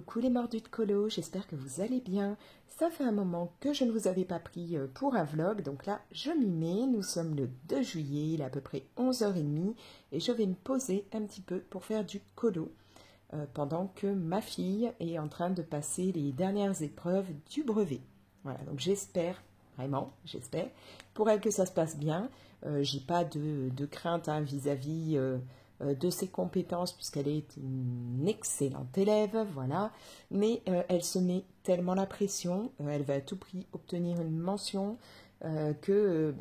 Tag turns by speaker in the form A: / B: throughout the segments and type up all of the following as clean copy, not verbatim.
A: Coucou les mordus de colo, j'espère que vous allez bien. Ça fait un moment que je ne vous avais pas pris pour un vlog, donc là je m'y mets. Nous sommes le 2 juillet, il est à peu près 11h30 et je vais me poser un petit peu pour faire du colo pendant que ma fille est en train de passer les dernières épreuves du brevet. Voilà, donc j'espère, vraiment, j'espère, pour elle que ça se passe bien. J'ai pas de crainte vis-à-vis de ses compétences puisqu'elle est une excellente élève, voilà. Mais elle se met tellement la pression, elle va à tout prix obtenir une mention que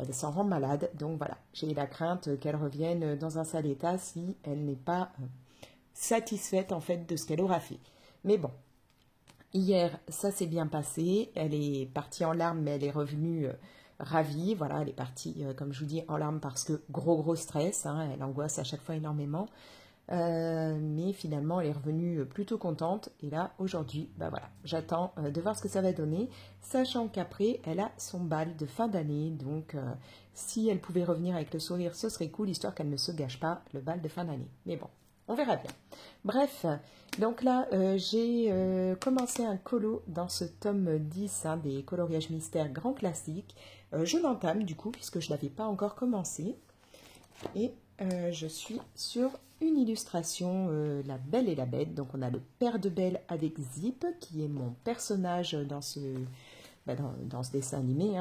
A: elle s'en rend malade. Donc voilà, j'ai la crainte qu'elle revienne dans un sale état si elle n'est pas satisfaite en fait de ce qu'elle aura fait. Mais bon, hier, ça s'est bien passé. Elle est partie en larmes, mais elle est revenue ravie. Voilà, elle est partie, comme je vous dis, en larmes parce que gros stress. Hein, elle angoisse à chaque fois énormément. Mais finalement, elle est revenue plutôt contente. Et là, aujourd'hui, voilà, j'attends de voir ce que ça va donner. Sachant qu'après, elle a son bal de fin d'année. Donc, si elle pouvait revenir avec le sourire, ce serait cool, histoire qu'elle ne se gâche pas le bal de fin d'année. Mais bon. On verra bien. Bref, donc là, j'ai commencé un colo dans ce tome 10 des coloriages mystères grand classique. Je l'entame du coup, puisque je ne l'avais pas encore commencé. Et je suis sur une illustration, La Belle et la Bête. Donc on a le père de Belle avec Zip, qui est mon personnage dans ce dessin animé.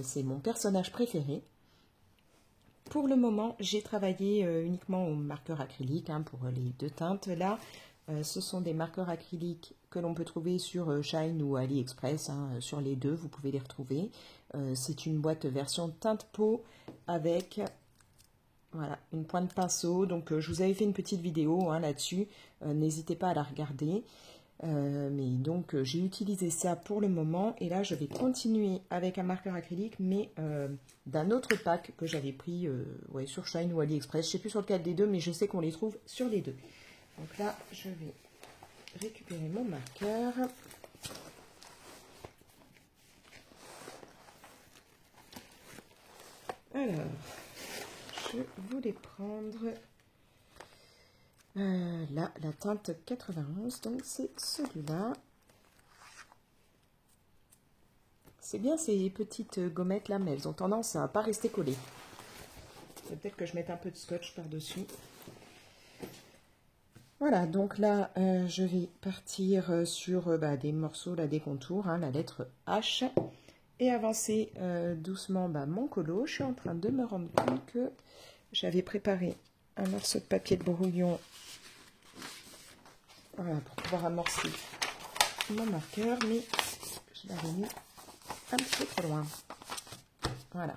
A: C'est mon personnage préféré. Pour le moment, j'ai travaillé uniquement au marqueur acrylique pour les deux teintes. Là, ce sont des marqueurs acryliques que l'on peut trouver sur Shine ou AliExpress. Sur les deux, vous pouvez les retrouver. C'est une boîte version teinte peau avec voilà, une pointe pinceau. Donc, je vous avais fait une petite vidéo là-dessus. N'hésitez pas à la regarder. Mais donc j'ai utilisé ça pour le moment et là je vais continuer avec un marqueur acrylique mais d'un autre pack que j'avais pris sur Shine ou AliExpress, je ne sais plus sur lequel des deux mais je sais qu'on les trouve sur les deux. Donc là je vais récupérer mon marqueur. Alors je voulais prendre là la teinte 91, donc c'est celui-là. C'est bien ces petites gommettes là, mais elles ont tendance à ne pas rester collées. Peut-être que je mette un peu de scotch par-dessus. Voilà, donc là, je vais partir sur des morceaux, là, des contours, la lettre H, et avancer doucement mon colo. Je suis en train de me rendre compte que j'avais préparé un morceau de papier de brouillon voilà, pour pouvoir amorcer mon marqueur, mais je l'avais mis un petit peu trop loin. Voilà.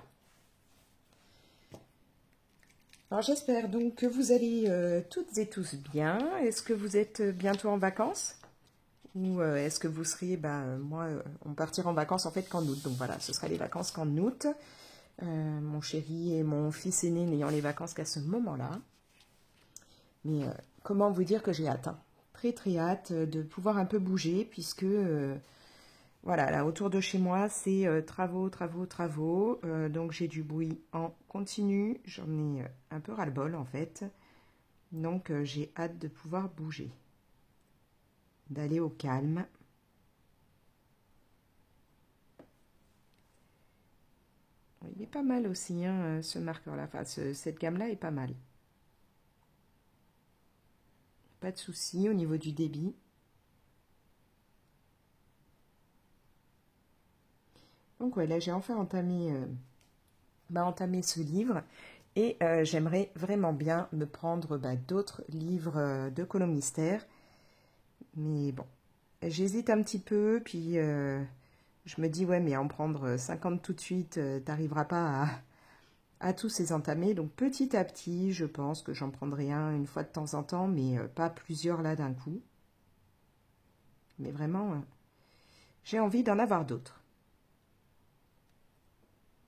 A: Alors j'espère donc que vous allez toutes et tous bien. Est-ce que vous êtes bientôt en vacances? Ou est-ce que vous seriez, moi, on partira en vacances en fait qu'en août. Donc voilà, ce sera les vacances qu'en août. Mon chéri et mon fils aîné n'ayant les vacances qu'à ce moment-là. Mais comment vous dire que j'ai hâte, très hâte de pouvoir un peu bouger puisque... voilà, là, autour de chez moi, c'est travaux. Donc, j'ai du bruit en continu. J'en ai un peu ras-le-bol, en fait. Donc, j'ai hâte de pouvoir bouger. D'aller au calme. Il est pas mal aussi, ce marqueur-là. Enfin, cette gamme-là est pas mal. Pas de souci au niveau du débit. Donc ouais, là j'ai enfin entamé ce livre et j'aimerais vraiment bien me prendre d'autres livres de colo mystère. Mais bon, j'hésite un petit peu, puis je me dis ouais mais en prendre 50 tout de suite, t'arriveras pas à tous les entamer. Donc petit à petit, je pense que j'en prendrai un une fois de temps en temps, mais pas plusieurs là d'un coup. Mais vraiment, j'ai envie d'en avoir d'autres.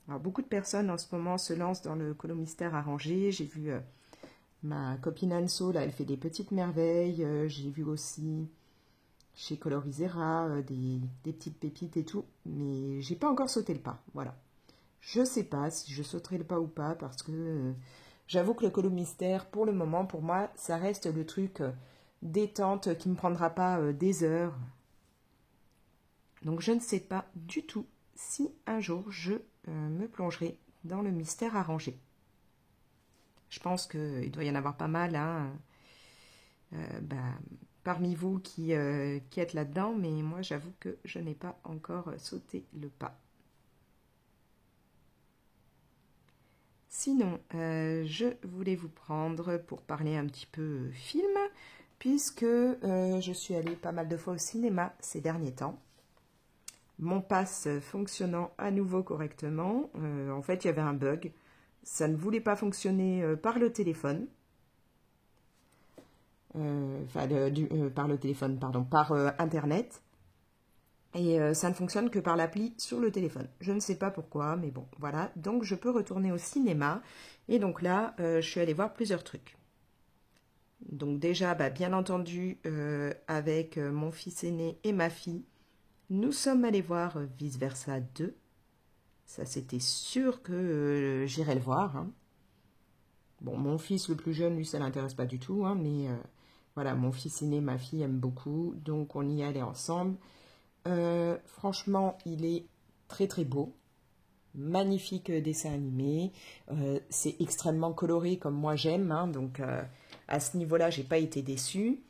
A: Alors, beaucoup de personnes en ce moment se lancent dans le colo mystère arrangé. J'ai vu ma copine Anso, là, elle fait des petites merveilles. J'ai vu aussi chez Colorisera des petites pépites et tout. Mais j'ai pas encore sauté le pas. Voilà. Je sais pas si je sauterai le pas ou pas parce que j'avoue que le colo mystère, pour le moment, pour moi, ça reste le truc détente qui ne me prendra pas des heures. Donc je ne sais pas du tout si un jour je me plongerai dans le mystère arrangé. Je pense qu'il doit y en avoir pas mal hein, parmi vous qui êtes là-dedans, mais moi j'avoue que je n'ai pas encore sauté le pas. Sinon, je voulais vous prendre pour parler un petit peu film, puisque je suis allée pas mal de fois au cinéma ces derniers temps. Mon pass fonctionnant à nouveau correctement. En fait, il y avait un bug. Ça ne voulait pas fonctionner par le téléphone. Par le téléphone, pardon, par Internet. Et ça ne fonctionne que par l'appli sur le téléphone. Je ne sais pas pourquoi, mais bon, voilà. Donc, je peux retourner au cinéma. Et donc là, je suis allée voir plusieurs trucs. Donc déjà, bien entendu, avec mon fils aîné et ma fille, nous sommes allés voir Vice Versa 2. Ça, c'était sûr que j'irais le voir. Hein. Bon, mon fils le plus jeune, lui, ça ne l'intéresse pas du tout. Hein, mais voilà, mon fils aîné, ma fille aiment beaucoup. Donc, on y allait ensemble. Franchement, il est très, très beau. Magnifique dessin animé. C'est extrêmement coloré comme moi j'aime. Hein, donc, à ce niveau-là, j'ai pas été déçue.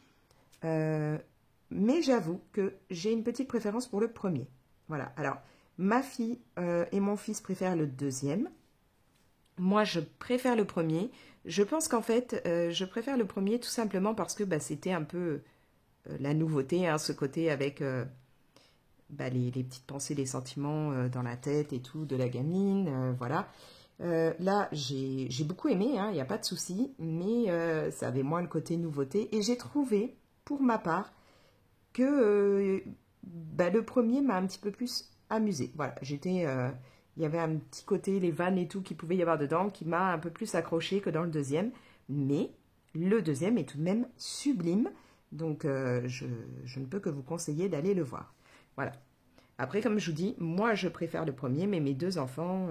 A: Mais j'avoue que j'ai une petite préférence pour le premier. Voilà. Alors, ma fille et mon fils préfèrent le deuxième. Moi, je préfère le premier. Je pense qu'en fait, je préfère le premier tout simplement parce que c'était un peu la nouveauté, hein, ce côté avec les petites pensées, les sentiments dans la tête et tout de la gamine. Voilà. Là, j'ai beaucoup aimé, hein, il n'y a pas de souci, mais ça avait moins le côté nouveauté. Et j'ai trouvé, pour ma part, que le premier m'a un petit peu plus amusée. Voilà, il y avait un petit côté, les vannes et tout qu'il pouvait y avoir dedans, qui m'a un peu plus accroché que dans le deuxième. Mais le deuxième est tout de même sublime, donc je ne peux que vous conseiller d'aller le voir. Voilà. Après, comme je vous dis, moi je préfère le premier, mais mes deux enfants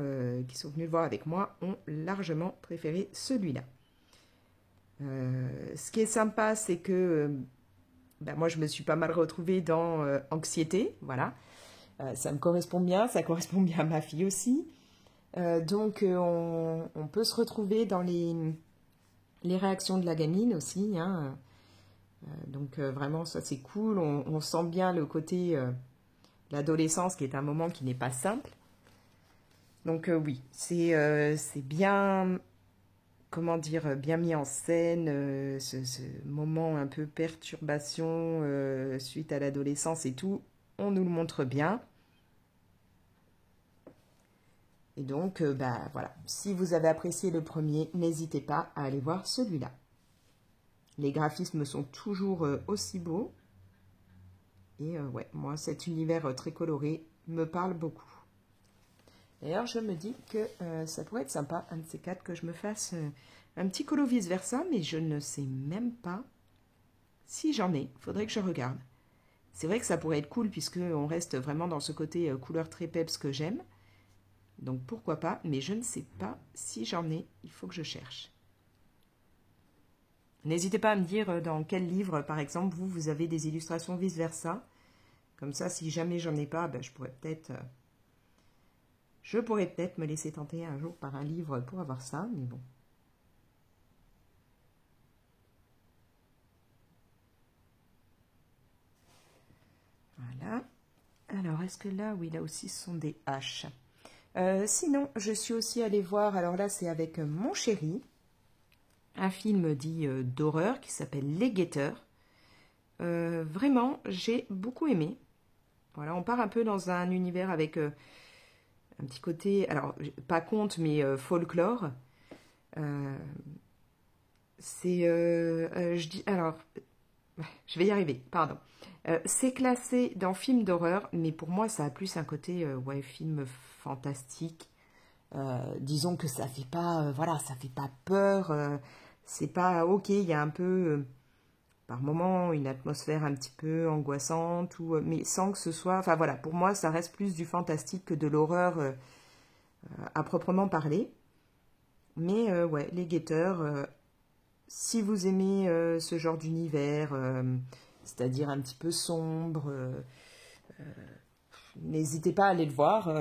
A: qui sont venus le voir avec moi ont largement préféré celui-là. Ce qui est sympa, c'est que moi je me suis pas mal retrouvée dans Anxiété, voilà. Ça me correspond bien, ça correspond bien à ma fille aussi. Donc on peut se retrouver dans les réactions de la gamine aussi. Hein. Donc vraiment ça c'est cool, on sent bien le côté l'adolescence qui est un moment qui n'est pas simple. Donc oui, c'est bien, comment dire, bien mis en scène, ce moment un peu perturbation suite à l'adolescence et tout, on nous le montre bien. Et donc, voilà, si vous avez apprécié le premier, n'hésitez pas à aller voir celui-là. Les graphismes sont toujours aussi beaux. Et ouais, moi, cet univers très coloré me parle beaucoup. D'ailleurs, je me dis que ça pourrait être sympa, un de ces quatre, que je me fasse un petit colo vice versa, mais je ne sais même pas si j'en ai. Il faudrait que je regarde. C'est vrai que ça pourrait être cool, puisqu'on reste vraiment dans ce côté couleur très peps que j'aime. Donc pourquoi pas, mais je ne sais pas si j'en ai, il faut que je cherche. N'hésitez pas à me dire dans quel livre, par exemple, vous avez des illustrations vice-versa. Comme ça, si jamais j'en ai pas, je pourrais peut-être me laisser tenter un jour par un livre pour avoir ça, mais bon. Voilà. Alors, est-ce que là, oui, là aussi, ce sont des haches. Sinon, je suis aussi allée voir, alors là, c'est avec mon chéri, un film dit d'horreur qui s'appelle Les Guetteurs. Vraiment, j'ai beaucoup aimé. Voilà, on part un peu dans un univers avec un petit côté, alors pas conte, mais folklore. Je dis, alors, je vais y arriver, pardon. C'est classé dans film d'horreur, mais pour moi, ça a plus un côté, film fantastique. Disons que ça fait pas, ça fait pas peur. C'est pas, ok, il y a un peu, par moment, une atmosphère un petit peu angoissante, mais sans que ce soit, enfin voilà, pour moi, ça reste plus du fantastique que de l'horreur à proprement parler. Mais ouais, Les Guetteurs, si vous aimez ce genre d'univers, c'est-à-dire un petit peu sombre, n'hésitez pas à aller le voir.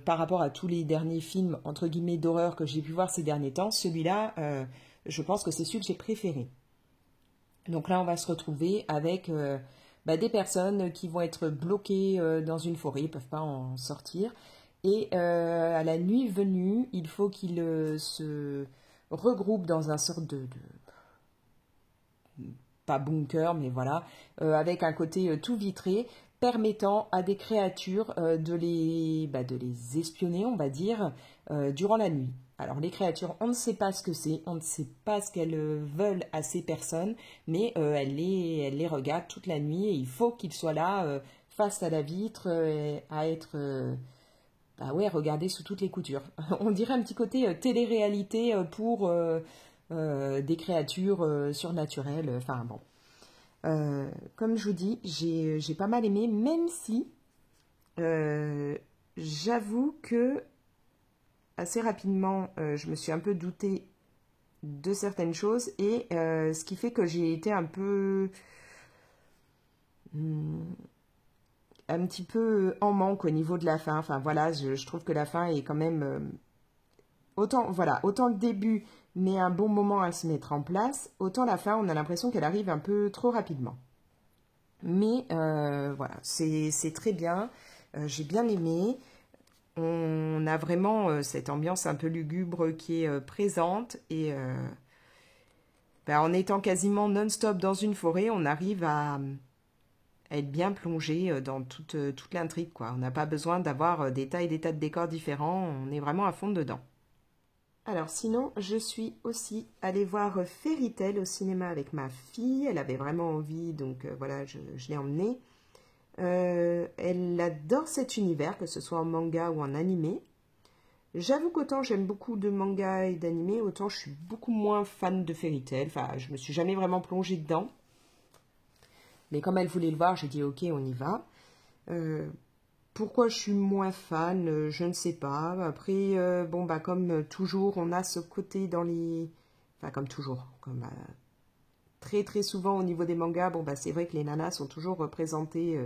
A: Par rapport à tous les derniers films, entre guillemets, d'horreur que j'ai pu voir ces derniers temps, celui-là, je pense que c'est celui que j'ai préféré. Donc là, on va se retrouver avec des personnes qui vont être bloquées dans une forêt, ils ne peuvent pas en sortir. Et à la nuit venue, il faut qu'ils se regroupent dans un sorte de pas bunker, mais voilà, avec un côté tout vitré, permettant à des créatures de les espionner, on va dire, durant la nuit. Alors les créatures, on ne sait pas ce que c'est, on ne sait pas ce qu'elles veulent à ces personnes, mais elles les regardent toute la nuit et il faut qu'ils soient là, face à la vitre, à être regardés sous toutes les coutures. On dirait un petit côté télé-réalité pour des créatures surnaturelles. Enfin bon. Comme je vous dis, j'ai pas mal aimé, même si j'avoue que assez rapidement, je me suis un peu doutée de certaines choses et ce qui fait que j'ai été un petit peu en manque au niveau de la fin. Enfin voilà, je trouve que la fin est quand même autant le début met un bon moment à se mettre en place, autant la fin, on a l'impression qu'elle arrive un peu trop rapidement. Mais voilà, c'est très bien. J'ai bien aimé. On a vraiment cette ambiance un peu lugubre qui est présente. Et en étant quasiment non-stop dans une forêt, on arrive à être bien plongé dans toute l'intrigue, quoi. On n'a pas besoin d'avoir des tas et des tas de décors différents. On est vraiment à fond dedans. Alors sinon, je suis aussi allée voir Fairy Tail au cinéma avec ma fille. Elle avait vraiment envie, donc voilà, je l'ai emmenée. Elle adore cet univers, que ce soit en manga ou en animé. J'avoue qu'autant j'aime beaucoup de manga et d'animé, autant je suis beaucoup moins fan de Fairy Tail. Enfin, je me suis jamais vraiment plongée dedans. Mais comme elle voulait le voir, j'ai dit ok, on y va. Pourquoi je suis moins fan, je ne sais pas. Après, comme toujours, on a ce côté dans les... Enfin, comme toujours, comme très très souvent au niveau des mangas, c'est vrai que les nanas sont toujours représentées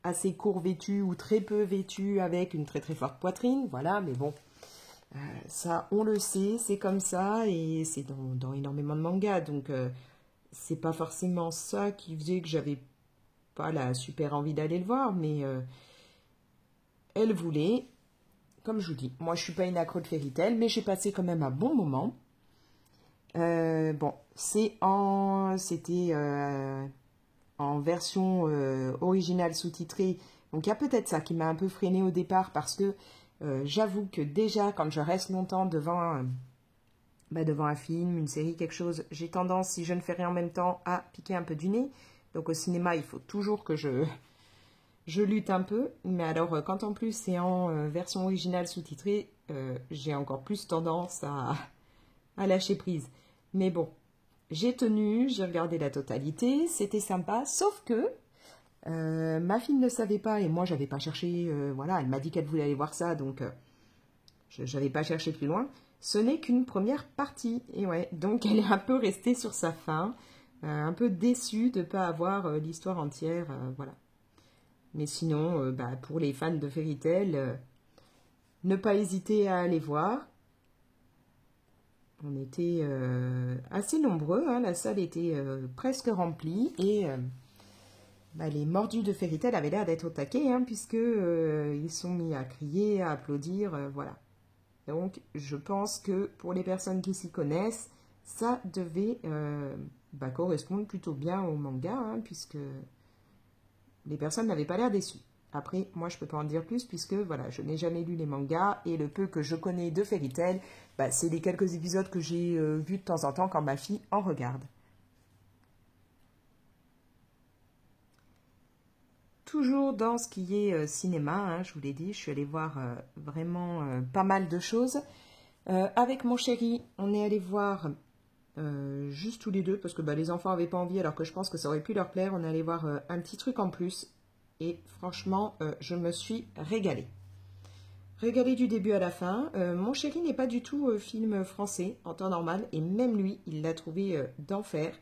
A: assez court vêtues ou très peu vêtues avec une très très forte poitrine, voilà, mais bon, ça on le sait, c'est comme ça et c'est dans énormément de mangas, donc c'est pas forcément ça qui faisait que j'avais pas la super envie d'aller le voir, mais elle voulait, comme je vous dis, moi je suis pas une accro de Fairy Tail, mais j'ai passé quand même un bon moment. C'était en version originale sous-titrée, donc il y a peut-être ça qui m'a un peu freinée au départ parce que j'avoue que déjà quand je reste longtemps devant un film, une série, quelque chose, j'ai tendance, si je ne fais rien en même temps, à piquer un peu du nez. Donc au cinéma, il faut toujours que je lutte un peu, mais alors quand en plus c'est en version originale sous-titrée, j'ai encore plus tendance à lâcher prise. Mais bon, j'ai tenu, j'ai regardé la totalité, c'était sympa, sauf que ma fille ne le savait pas et moi j'avais pas cherché, voilà, elle m'a dit qu'elle voulait aller voir ça, donc je n'avais pas cherché plus loin. Ce n'est qu'une première partie, et ouais, donc elle est un peu restée sur sa faim, un peu déçue de ne pas avoir l'histoire entière, voilà. Mais sinon, pour les fans de Fairy Tail, ne pas hésiter à aller voir. On était assez nombreux, hein, la salle était presque remplie et les mordus de Fairy Tail avaient l'air d'être au taquet, hein, puisque ils sont mis à crier, à applaudir, voilà. Donc je pense que pour les personnes qui s'y connaissent, ça devait correspondre plutôt bien au manga, hein, puisque les personnes n'avaient pas l'air déçues. Après, moi, je ne peux pas en dire plus puisque voilà, je n'ai jamais lu les mangas et le peu que je connais de Fairy Tail, c'est les quelques épisodes que j'ai vus de temps en temps quand ma fille en regarde. Toujours dans ce qui est cinéma, hein, je vous l'ai dit, je suis allée voir vraiment pas mal de choses. Avec mon chéri, on est allé voir juste tous les deux parce que les enfants n'avaient pas envie alors que je pense que ça aurait pu leur plaire. On est allé voir un petit truc en plus et franchement, je me suis régalée. régalé du début à la fin. Mon chéri n'est pas du tout film français en temps normal, et même lui, il l'a trouvé d'enfer.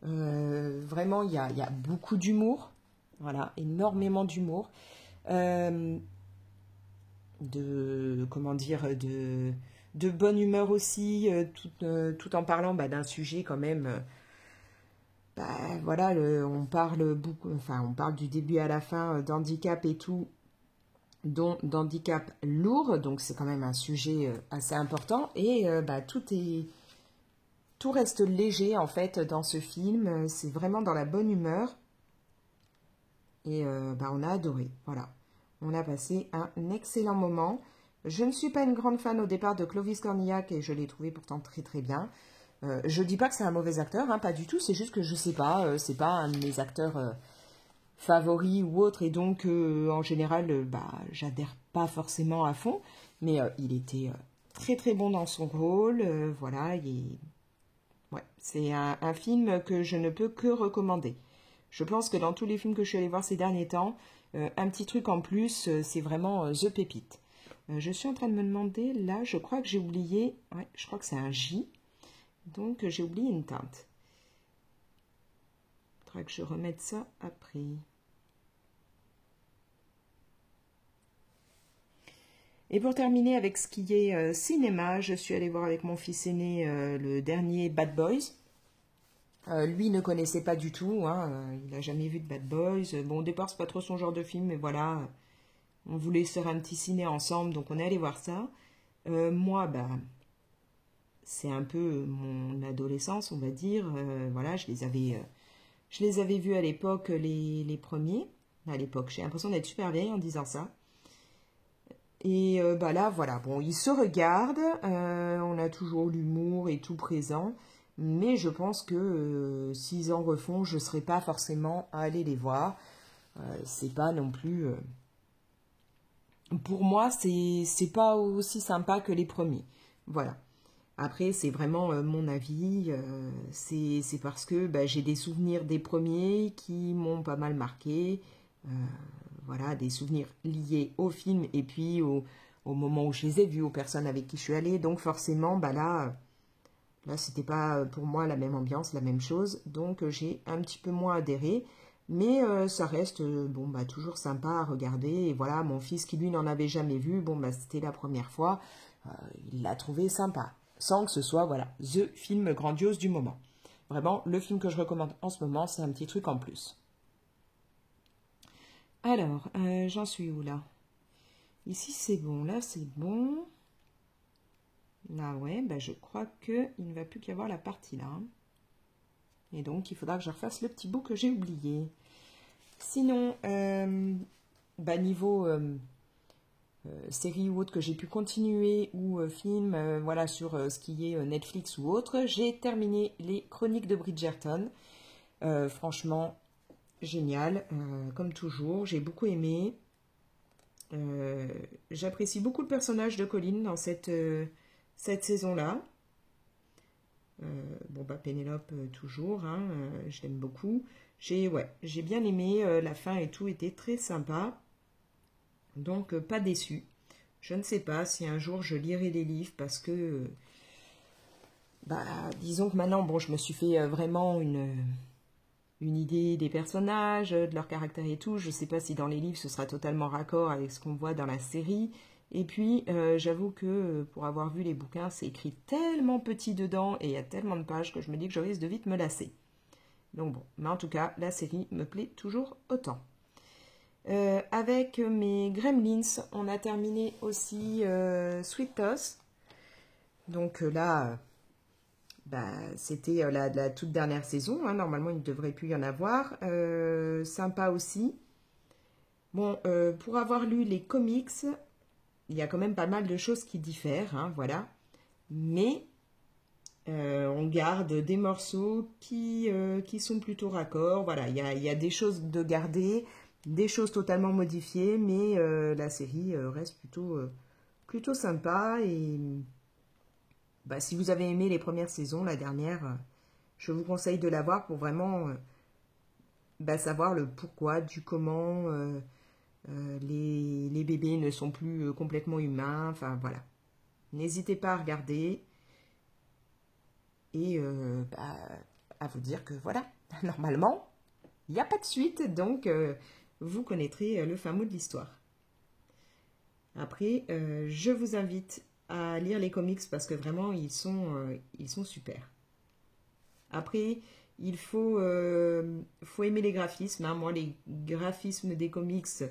A: Vraiment, il y a beaucoup d'humour, voilà, énormément d'humour. Comment dire, de bonne humeur aussi, tout en parlant d'un sujet quand même. Voilà, on parle beaucoup, enfin, on parle du début à la fin d'handicap et tout, dont d'handicap lourd, donc c'est quand même un sujet assez important. Et tout reste léger en fait dans ce film. C'est vraiment dans la bonne humeur. Et on a adoré, voilà. On a passé un excellent moment. Je ne suis pas une grande fan au départ de Clovis Cornillac et je l'ai trouvé pourtant très très bien. Je dis pas que c'est un mauvais acteur, hein, pas du tout, c'est juste que je sais pas, c'est pas un de mes acteurs favoris ou autre, et donc en général, j'adhère pas forcément à fond, mais il était très très bon dans son rôle, voilà, ouais, c'est un film que je ne peux que recommander. Je pense que dans tous les films que je suis allée voir ces derniers temps, un petit truc en plus, c'est vraiment The Pépite. Je suis en train de me demander, là, je crois que j'ai oublié, ouais, je crois que c'est un J, donc j'ai oublié une teinte. Il faudra que je remette ça après. Et pour terminer avec ce qui est cinéma, je suis allée voir avec mon fils aîné le dernier Bad Boys. Lui ne connaissait pas du tout, hein, il n'a jamais vu de Bad Boys. Bon, au départ, c'est pas trop son genre de film, mais voilà, on voulait faire un petit ciné ensemble, donc on est allé voir ça. Moi, c'est un peu mon adolescence, on va dire. Voilà, je les avais vus à l'époque, les premiers. À l'époque, j'ai l'impression d'être super vieille en disant ça. Et là, voilà, bon, ils se regardent, on a toujours l'humour et tout présent, mais je pense que s'ils en refont, je ne serai pas forcément à aller les voir. C'est pas non plus... Pour moi, c'est pas aussi sympa que les premiers. Voilà. Après, c'est vraiment mon avis. C'est parce que j'ai des souvenirs des premiers qui m'ont pas mal marqué. Voilà, des souvenirs liés au film et puis au moment où je les ai vus, aux personnes avec qui je suis allée. Donc forcément, là, c'était pas pour moi la même ambiance, la même chose. Donc j'ai un petit peu moins adhéré. Mais ça reste toujours sympa à regarder. Et voilà, mon fils qui lui n'en avait jamais vu, c'était la première fois. Il l'a trouvé sympa. Sans que ce soit, voilà, the film grandiose du moment. Vraiment, le film que je recommande en ce moment, c'est un petit truc en plus. Alors, j'en suis où là? Ici c'est bon, là c'est bon. Là ouais, je crois qu'il ne va plus qu'y avoir la partie là. Et donc il faudra que je refasse le petit bout que j'ai oublié. Sinon, niveau série ou autre que j'ai pu continuer ou film, voilà, sur ce qui est Netflix ou autre, j'ai terminé les Chroniques de Bridgerton. Franchement, génial, comme toujours, j'ai beaucoup aimé. J'apprécie beaucoup le personnage de Colin dans cette saison-là. Pénélope toujours, hein, je l'aime beaucoup. J'ai bien aimé, la fin et tout était très sympa. Donc pas déçu. Je ne sais pas si un jour je lirai les livres parce que disons que maintenant je me suis fait vraiment une idée des personnages, de leur caractère et tout. Je ne sais pas si dans les livres ce sera totalement raccord avec ce qu'on voit dans la série. Et puis, j'avoue que pour avoir vu les bouquins, c'est écrit tellement petit dedans et il y a tellement de pages que je me dis que je risque de vite me lasser. Donc bon, mais en tout cas, la série me plaît toujours autant. Avec mes Gremlins, on a terminé aussi Sweet Toss. Donc là... c'était la toute dernière saison, hein. Normalement il ne devrait plus y en avoir. Sympa aussi. Bon, pour avoir lu les comics, il y a quand même pas mal de choses qui diffèrent, hein, voilà. Mais on garde des morceaux qui sont plutôt raccords. Voilà, il y a des choses de garder, des choses totalement modifiées, mais la série reste plutôt sympa et... si vous avez aimé les premières saisons, la dernière, je vous conseille de la voir pour vraiment savoir le pourquoi, du comment, Les bébés ne sont plus complètement humains. Enfin, voilà. N'hésitez pas à regarder. Et à vous dire que voilà, normalement, il n'y a pas de suite. Donc, vous connaîtrez le fin mot de l'histoire. Après, je vous invite à lire les comics parce que vraiment, ils sont super. Après, faut aimer les graphismes, hein. Moi, les graphismes des comics,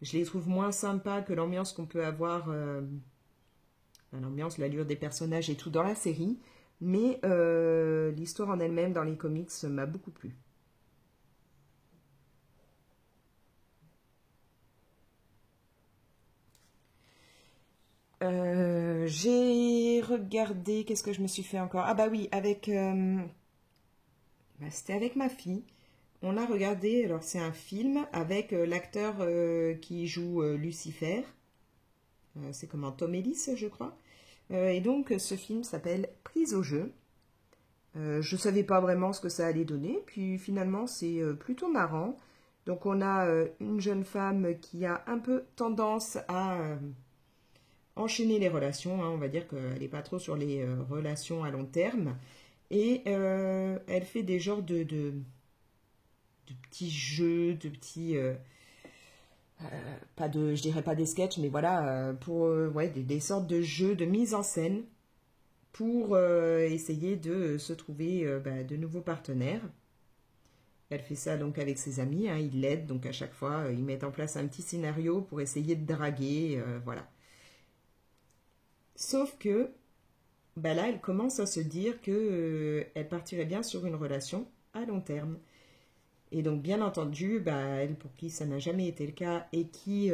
A: je les trouve moins sympas que l'ambiance qu'on peut avoir, l'ambiance, l'allure des personnages et tout dans la série. Mais l'histoire en elle-même dans les comics m'a beaucoup plu. J'ai regardé, qu'est-ce que je me suis fait encore? Ah bah oui, c'était avec ma fille. On a regardé, alors c'est un film avec l'acteur qui joue Lucifer. C'est comment, Tom Ellis, je crois. Et donc ce film s'appelle Prise au jeu. Je ne savais pas vraiment ce que ça allait donner, puis finalement c'est plutôt marrant. Donc on a une jeune femme qui a un peu tendance à enchaîner les relations, hein. On va dire qu'elle n'est pas trop sur les relations à long terme. Et elle fait des genres de petits jeux, de petits... je dirais pas des sketchs, mais voilà, ouais, des sortes de jeux de mise en scène pour essayer de se trouver de nouveaux partenaires. Elle fait ça donc avec ses amis, hein, ils l'aident, donc à chaque fois, ils mettent en place un petit scénario pour essayer de draguer, voilà. Sauf que, là, elle commence à se dire que elle partirait bien sur une relation à long terme. Et donc, bien entendu, elle, pour qui ça n'a jamais été le cas et qui,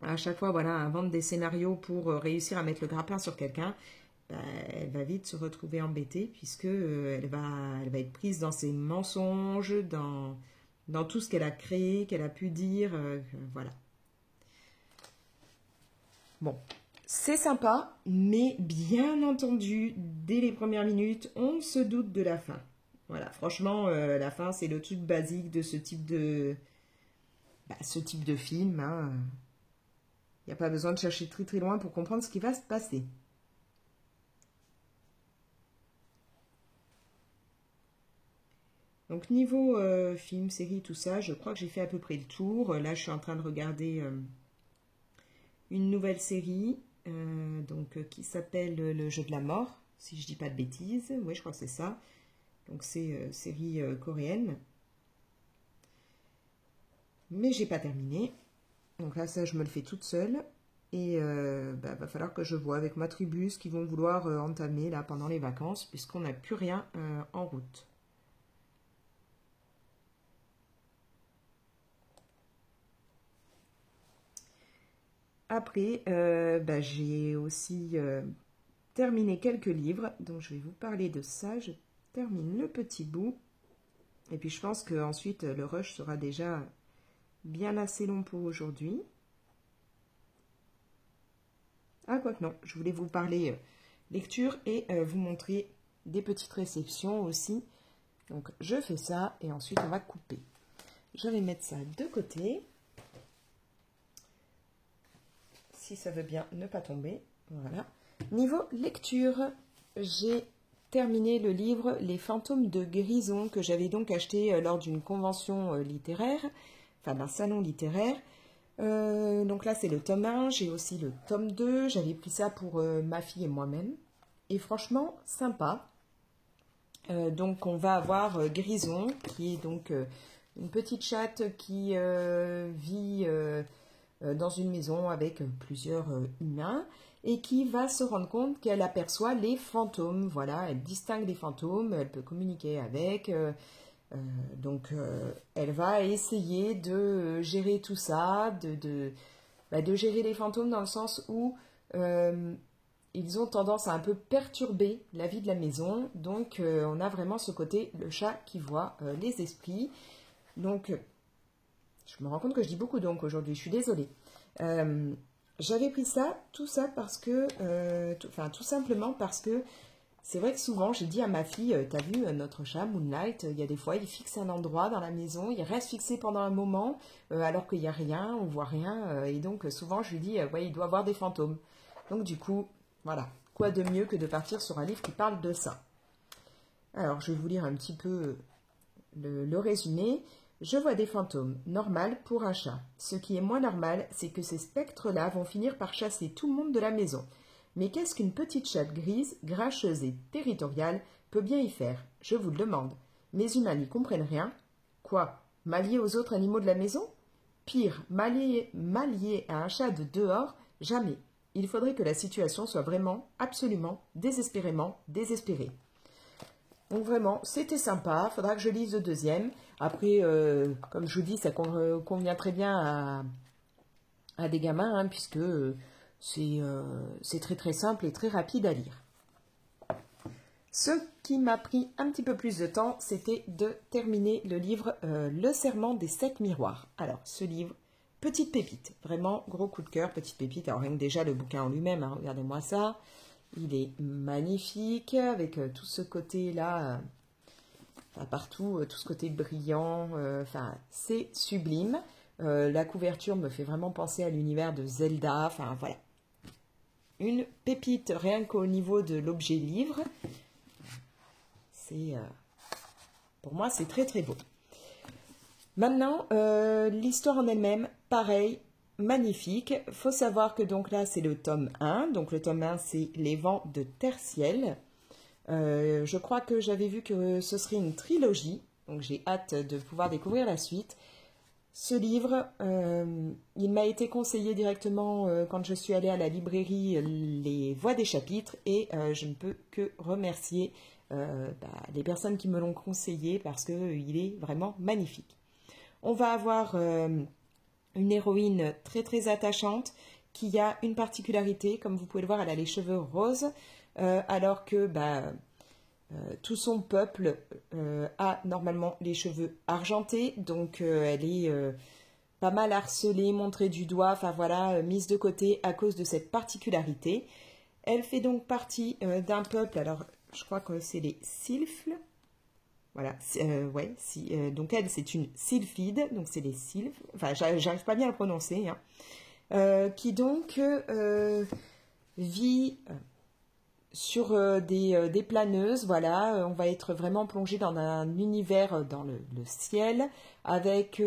A: à chaque fois, voilà, invente des scénarios pour réussir à mettre le grappin sur quelqu'un, elle va vite se retrouver embêtée puisque elle va être prise dans ses mensonges, dans tout ce qu'elle a créé, qu'elle a pu dire, voilà. Bon, c'est sympa, mais bien entendu, dès les premières minutes, on se doute de la fin. Voilà, franchement, la fin, c'est le truc basique de ce type de film, hein. Il n'y a pas besoin de chercher très très loin pour comprendre ce qui va se passer. Donc niveau film, série, tout ça, je crois que j'ai fait à peu près le tour. Là, je suis en train de regarder une nouvelle série qui s'appelle Le jeu de la mort, si je dis pas de bêtises. Oui, je crois que c'est ça. Donc c'est série coréenne. Mais j'ai pas terminé. Donc là, ça, je me le fais toute seule. Et va falloir que je vois avec ma tribu ce qu'ils vont vouloir entamer là pendant les vacances, puisqu'on n'a plus rien en route. Après, j'ai aussi terminé quelques livres, donc je vais vous parler de ça. Je termine le petit bout. Et puis je pense qu'ensuite, le rush sera déjà bien assez long pour aujourd'hui. Ah, quoique non, je voulais vous parler lecture et vous montrer des petites réceptions aussi. Donc je fais ça et ensuite on va couper. Je vais mettre ça de côté. Si ça veut bien ne pas tomber. Voilà. Niveau lecture, j'ai terminé le livre Les fantômes de Grison que j'avais donc acheté lors d'une convention littéraire, enfin d'un salon littéraire. Donc là c'est le tome 1, j'ai aussi le tome 2, j'avais pris ça pour ma fille et moi-même. Et franchement, sympa. Donc on va avoir Grison, qui est donc une petite chatte qui vit dans une maison avec plusieurs humains et qui va se rendre compte qu'elle aperçoit les fantômes. Voilà, elle distingue les fantômes, elle peut communiquer avec. Elle va essayer de gérer tout ça, de gérer les fantômes dans le sens où ils ont tendance à un peu perturber la vie de la maison. Donc, on a vraiment ce côté, le chat qui voit les esprits. Donc, je me rends compte que je dis beaucoup donc aujourd'hui, je suis désolée. J'avais pris ça, tout ça parce que, tout simplement parce que C'est vrai que souvent, j'ai dit à ma fille, t'as vu notre chat Moonlight, il y a des fois, il fixe un endroit dans la maison, il reste fixé pendant un moment, alors qu'il n'y a rien, on voit rien, et donc souvent je lui dis, ouais, il doit avoir des fantômes. Donc du coup, voilà, quoi de mieux que de partir sur un livre qui parle de ça. Alors, je vais vous lire un petit peu le résumé. Je vois des fantômes, normal pour un chat. Ce qui est moins normal, c'est que ces spectres-là vont finir par chasser tout le monde de la maison. Mais qu'est-ce qu'une petite chatte grise, grincheuse et territoriale peut bien y faire? Je vous le demande. Les humains n'y comprennent rien. Quoi? M'allier aux autres animaux de la maison? Pire, m'allier à un chat de dehors? Jamais. Il faudrait que la situation soit vraiment, absolument, désespérément désespérée. Donc vraiment, c'était sympa. Il faudra que je lise le deuxième. Après, comme je vous dis, ça convient très bien à des gamins, hein, puisque c'est très très simple et très rapide à lire. Ce qui m'a pris un petit peu plus de temps, c'était de terminer le livre Le Serment des 7 miroirs. Alors, ce livre, petite pépite, vraiment gros coup de cœur, petite pépite. Alors, rien que déjà le bouquin en lui-même, hein, regardez-moi ça. Il est magnifique, avec tout ce côté-là, partout, tout ce côté brillant, c'est sublime. La couverture me fait vraiment penser à l'univers de Zelda, enfin voilà. Une pépite rien qu'au niveau de l'objet livre. Pour moi, c'est très très beau. Maintenant, l'histoire en elle-même, pareil, magnifique. Il faut savoir que donc là, c'est le tome 1. Donc le tome 1, c'est Les vents de Terre-Ciel. Je crois que j'avais vu que ce serait une trilogie. Donc j'ai hâte de pouvoir découvrir la suite. Ce livre, il m'a été conseillé directement quand je suis allée à la librairie Les Voix des chapitres. Et je ne peux que remercier les personnes qui me l'ont conseillé parce qu'il est vraiment magnifique. On va avoir une héroïne très très attachante qui a une particularité, comme vous pouvez le voir, elle a les cheveux roses, alors que tout son peuple a normalement les cheveux argentés, donc elle est pas mal harcelée, montrée du doigt, enfin voilà, mise de côté à cause de cette particularité. Elle fait donc partie d'un peuple, alors je crois que c'est les Sylphes. Voilà, donc elle, c'est une sylphide, donc c'est les sylphes, enfin, j'arrive pas bien à le prononcer, hein, qui donc vit sur des planeuses, voilà, on va être vraiment plongé dans un univers dans le ciel, avec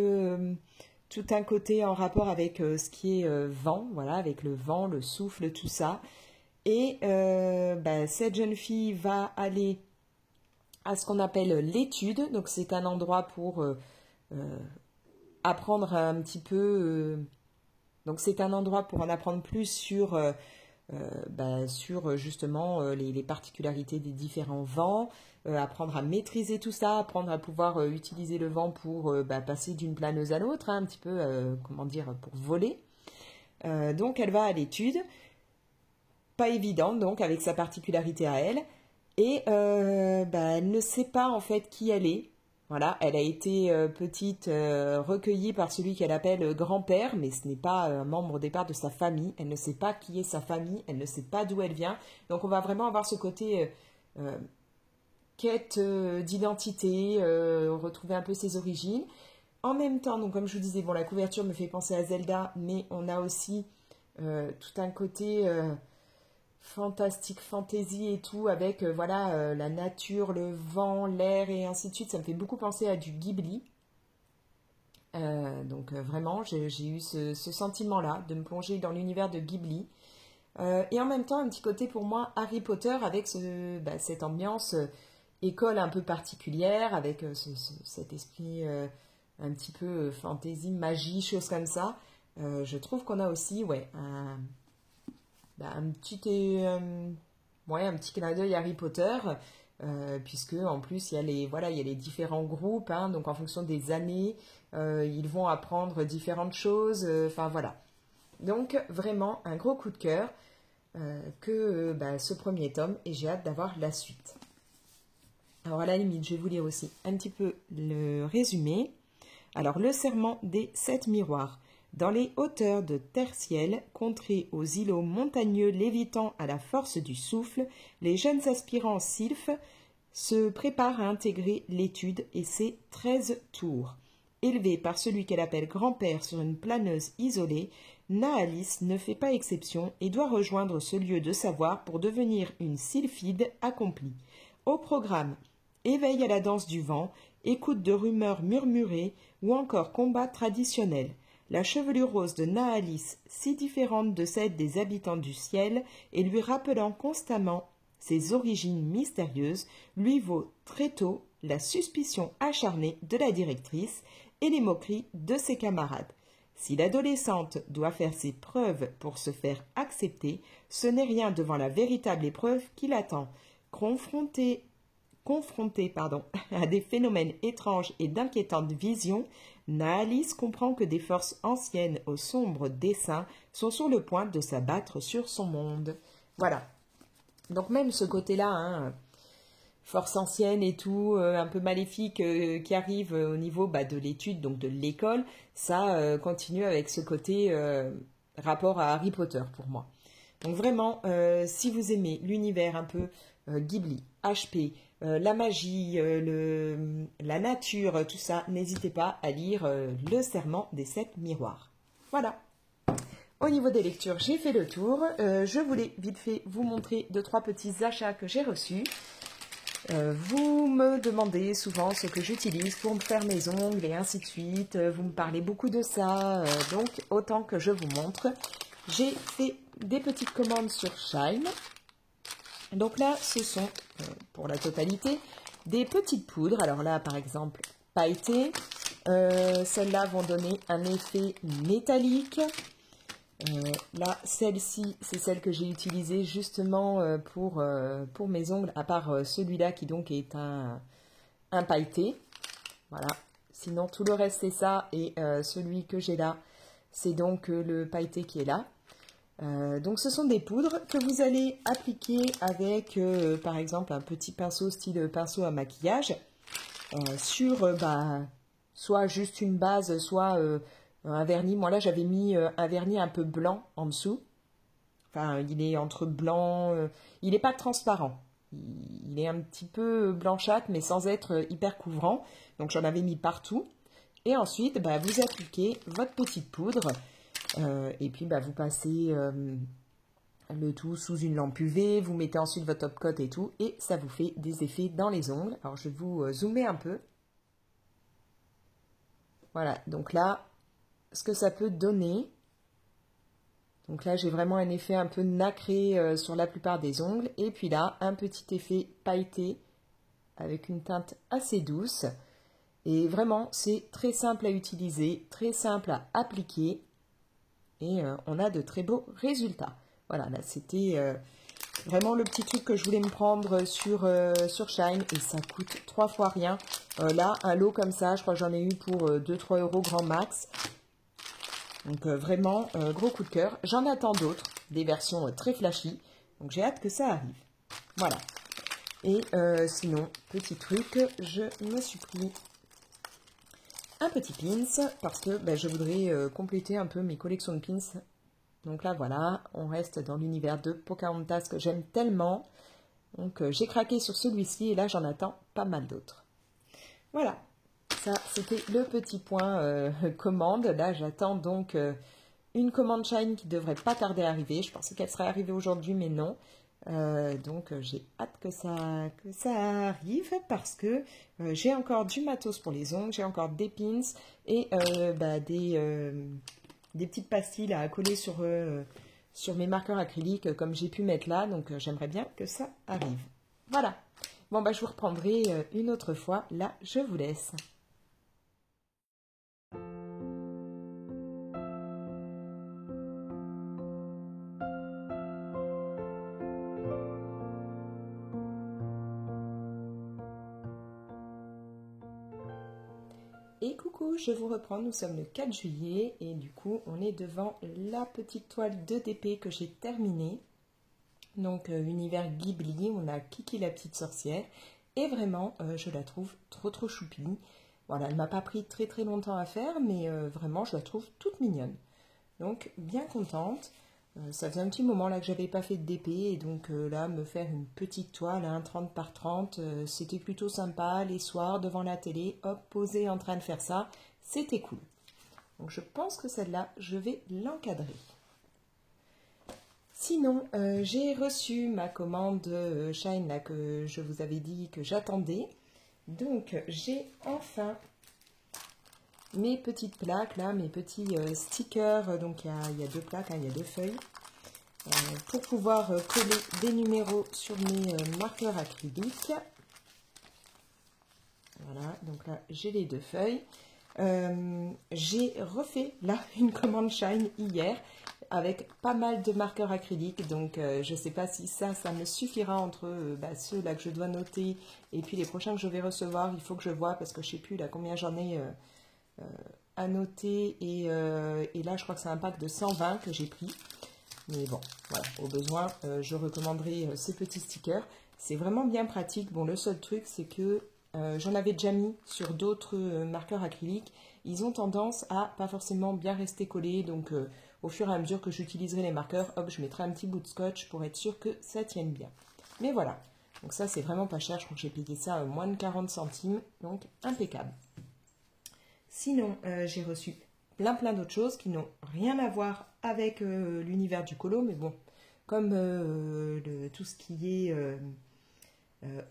A: tout un côté en rapport avec ce qui est vent, voilà, avec le vent, le souffle, tout ça. Et cette jeune fille va aller à ce qu'on appelle l'étude. Donc c'est un endroit pour apprendre un petit peu. Donc c'est un endroit pour en apprendre plus sur justement les particularités des différents vents, apprendre à maîtriser tout ça, apprendre à pouvoir utiliser le vent pour passer d'une planeuse à l'autre, hein, un petit peu, pour voler. Donc elle va à l'étude, pas évidente donc avec sa particularité à elle. Et elle ne sait pas en fait qui elle est. Voilà, elle a été petite recueillie par celui qu'elle appelle grand-père, mais ce n'est pas un membre au départ de sa famille. Elle ne sait pas qui est sa famille, elle ne sait pas d'où elle vient. Donc on va vraiment avoir ce côté quête d'identité, retrouver un peu ses origines. En même temps, donc comme je vous disais, bon, la couverture me fait penser à Zelda, mais on a aussi tout un côté fantastique, fantasy et tout, avec la nature, le vent, l'air et ainsi de suite. Ça me fait beaucoup penser à du Ghibli. Vraiment, j'ai eu ce sentiment-là de me plonger dans l'univers de Ghibli. Et en même temps, un petit côté pour moi Harry Potter avec cette ambiance école un peu particulière, avec cet esprit un petit peu fantasy, magie, choses comme ça. Je trouve qu'on a aussi un petit clin d'œil Harry Potter, puisque en plus il y a les différents groupes, hein, donc en fonction des années, ils vont apprendre différentes choses, voilà. Donc vraiment un gros coup de cœur ce premier tome, et j'ai hâte d'avoir la suite. Alors à la limite, je vais vous lire aussi un petit peu le résumé. Alors, le serment des 7 miroirs. Dans les hauteurs de terre-ciel, contrées aux îlots montagneux lévitant à la force du souffle, les jeunes aspirants sylphes se préparent à intégrer l'étude et ses 13 tours. Élevée par celui qu'elle appelle grand-père sur une planeuse isolée, Naalis ne fait pas exception et doit rejoindre ce lieu de savoir pour devenir une sylphide accomplie. Au programme, éveil à la danse du vent, écoute de rumeurs murmurées ou encore combat traditionnel. La chevelure rose de Naalis, si différente de celle des habitants du ciel et lui rappelant constamment ses origines mystérieuses, lui vaut très tôt la suspicion acharnée de la directrice et les moqueries de ses camarades. Si l'adolescente doit faire ses preuves pour se faire accepter, ce n'est rien devant la véritable épreuve qui l'attend. Confrontée à des phénomènes étranges et d'inquiétantes visions, Naalis comprend que des forces anciennes aux sombres desseins sont sur le point de s'abattre sur son monde. Voilà. Donc même ce côté-là, force ancienne et tout, un peu maléfique qui arrive au niveau de l'étude, donc de l'école, ça continue avec ce côté rapport à Harry Potter pour moi. Donc vraiment, si vous aimez l'univers un peu Ghibli, HP, la magie, la nature, tout ça, n'hésitez pas à lire Le Serment des 7 miroirs. Voilà. Au niveau des lectures, j'ai fait le tour. Je voulais vite fait vous montrer 2-3 petits achats que j'ai reçus. Vous me demandez souvent ce que j'utilise pour me faire mes ongles et ainsi de suite. Vous me parlez beaucoup de ça, donc autant que je vous montre. J'ai fait des petites commandes sur Shine. Donc là, ce sont, pour la totalité, des petites poudres. Alors là, par exemple, pailletées. Celles-là vont donner un effet métallique. Là, celle-ci, c'est celle que j'ai utilisée justement pour mes ongles, à part celui-là qui donc est un pailleté. Voilà. Sinon, tout le reste, c'est ça. Et celui que j'ai là, c'est donc le pailleté qui est là. Donc, ce sont des poudres que vous allez appliquer avec, par exemple, un petit pinceau style pinceau à maquillage sur, soit juste une base, soit un vernis. Moi là j'avais mis un vernis un peu blanc en dessous. Enfin il est entre blanc, il n'est pas transparent. Il est un petit peu blanchâtre mais sans être hyper couvrant. Donc j'en avais mis partout. Et ensuite vous appliquez votre petite poudre et puis vous passez le tout sous une lampe UV. Vous mettez ensuite votre top coat et tout et ça vous fait des effets dans les ongles. Alors je vais vous zoomer un peu. Voilà, donc là, ce que ça peut donner. Donc là, j'ai vraiment un effet un peu nacré sur la plupart des ongles. Et puis là, un petit effet pailleté avec une teinte assez douce. Et vraiment, c'est très simple à utiliser, très simple à appliquer. Et on a de très beaux résultats. Voilà, là, c'était vraiment le petit truc que je voulais me prendre sur Shine. Et ça coûte 3 fois rien. Là, un lot comme ça, je crois que j'en ai eu pour 2-3 € grand max. Donc vraiment, gros coup de cœur. J'en attends d'autres, des versions très flashy. Donc j'ai hâte que ça arrive. Voilà. Et sinon, petit truc, je me suis pris un petit pins parce que je voudrais compléter un peu mes collections de pins. Donc là, voilà, on reste dans l'univers de Pocahontas que j'aime tellement. Donc j'ai craqué sur celui-ci et là, j'en attends pas mal d'autres. Voilà. Ça, c'était le petit point commande. Là, j'attends donc une commande Shine qui devrait pas tarder à arriver. Je pensais qu'elle serait arrivée aujourd'hui, mais non. Donc, j'ai hâte que ça arrive parce que j'ai encore du matos pour les ongles, j'ai encore des pins et des petites pastilles à coller sur mes marqueurs acryliques comme j'ai pu mettre là. Donc, j'aimerais bien que ça arrive. Voilà. Bon, je vous reprendrai une autre fois. Là, je vous laisse. Et coucou, je vous reprends, nous sommes le 4 juillet et du coup on est devant la petite toile 2DP que j'ai terminée. Donc univers Ghibli, on a Kiki la petite sorcière et vraiment je la trouve trop choupie. Voilà, elle m'a pas pris très longtemps à faire mais vraiment je la trouve toute mignonne. Donc, bien contente. Ça faisait un petit moment là que j'avais pas fait de DP et donc là, me faire une petite toile, hein, 30 par 30, c'était plutôt sympa. Les soirs, devant la télé, hop, posée en train de faire ça, c'était cool. Donc, je pense que celle-là, je vais l'encadrer. Sinon, j'ai reçu ma commande Shine là, que je vous avais dit que j'attendais. Donc, j'ai enfin mes petites plaques, là, mes petits stickers. Donc, il y a deux plaques, hein, il y a deux feuilles. Pour pouvoir coller des numéros sur mes marqueurs acryliques. Voilà, donc là, j'ai les deux feuilles. J'ai refait là une commande Shine hier avec pas mal de marqueurs acryliques, donc je ne sais pas si ça me suffira entre ceux là que je dois noter et puis les prochains que je vais recevoir. Il faut que je vois parce que je ne sais plus là combien j'en ai à noter et là je crois que c'est un pack de 120 que j'ai pris. Mais bon, voilà, au besoin, je recommanderai ces petits stickers. C'est vraiment bien pratique. Bon, le seul truc, c'est que j'en avais déjà mis sur d'autres marqueurs acryliques. Ils ont tendance à pas forcément bien rester collés. Donc, au fur et à mesure que j'utiliserai les marqueurs, hop, je mettrai un petit bout de scotch pour être sûr que ça tienne bien. Mais voilà. Donc ça, c'est vraiment pas cher. Je crois que j'ai payé ça à moins de 40 centimes. Donc, impeccable. Sinon, j'ai reçu plein d'autres choses qui n'ont rien à voir avec l'univers du colo. Mais bon, comme tout ce qui est...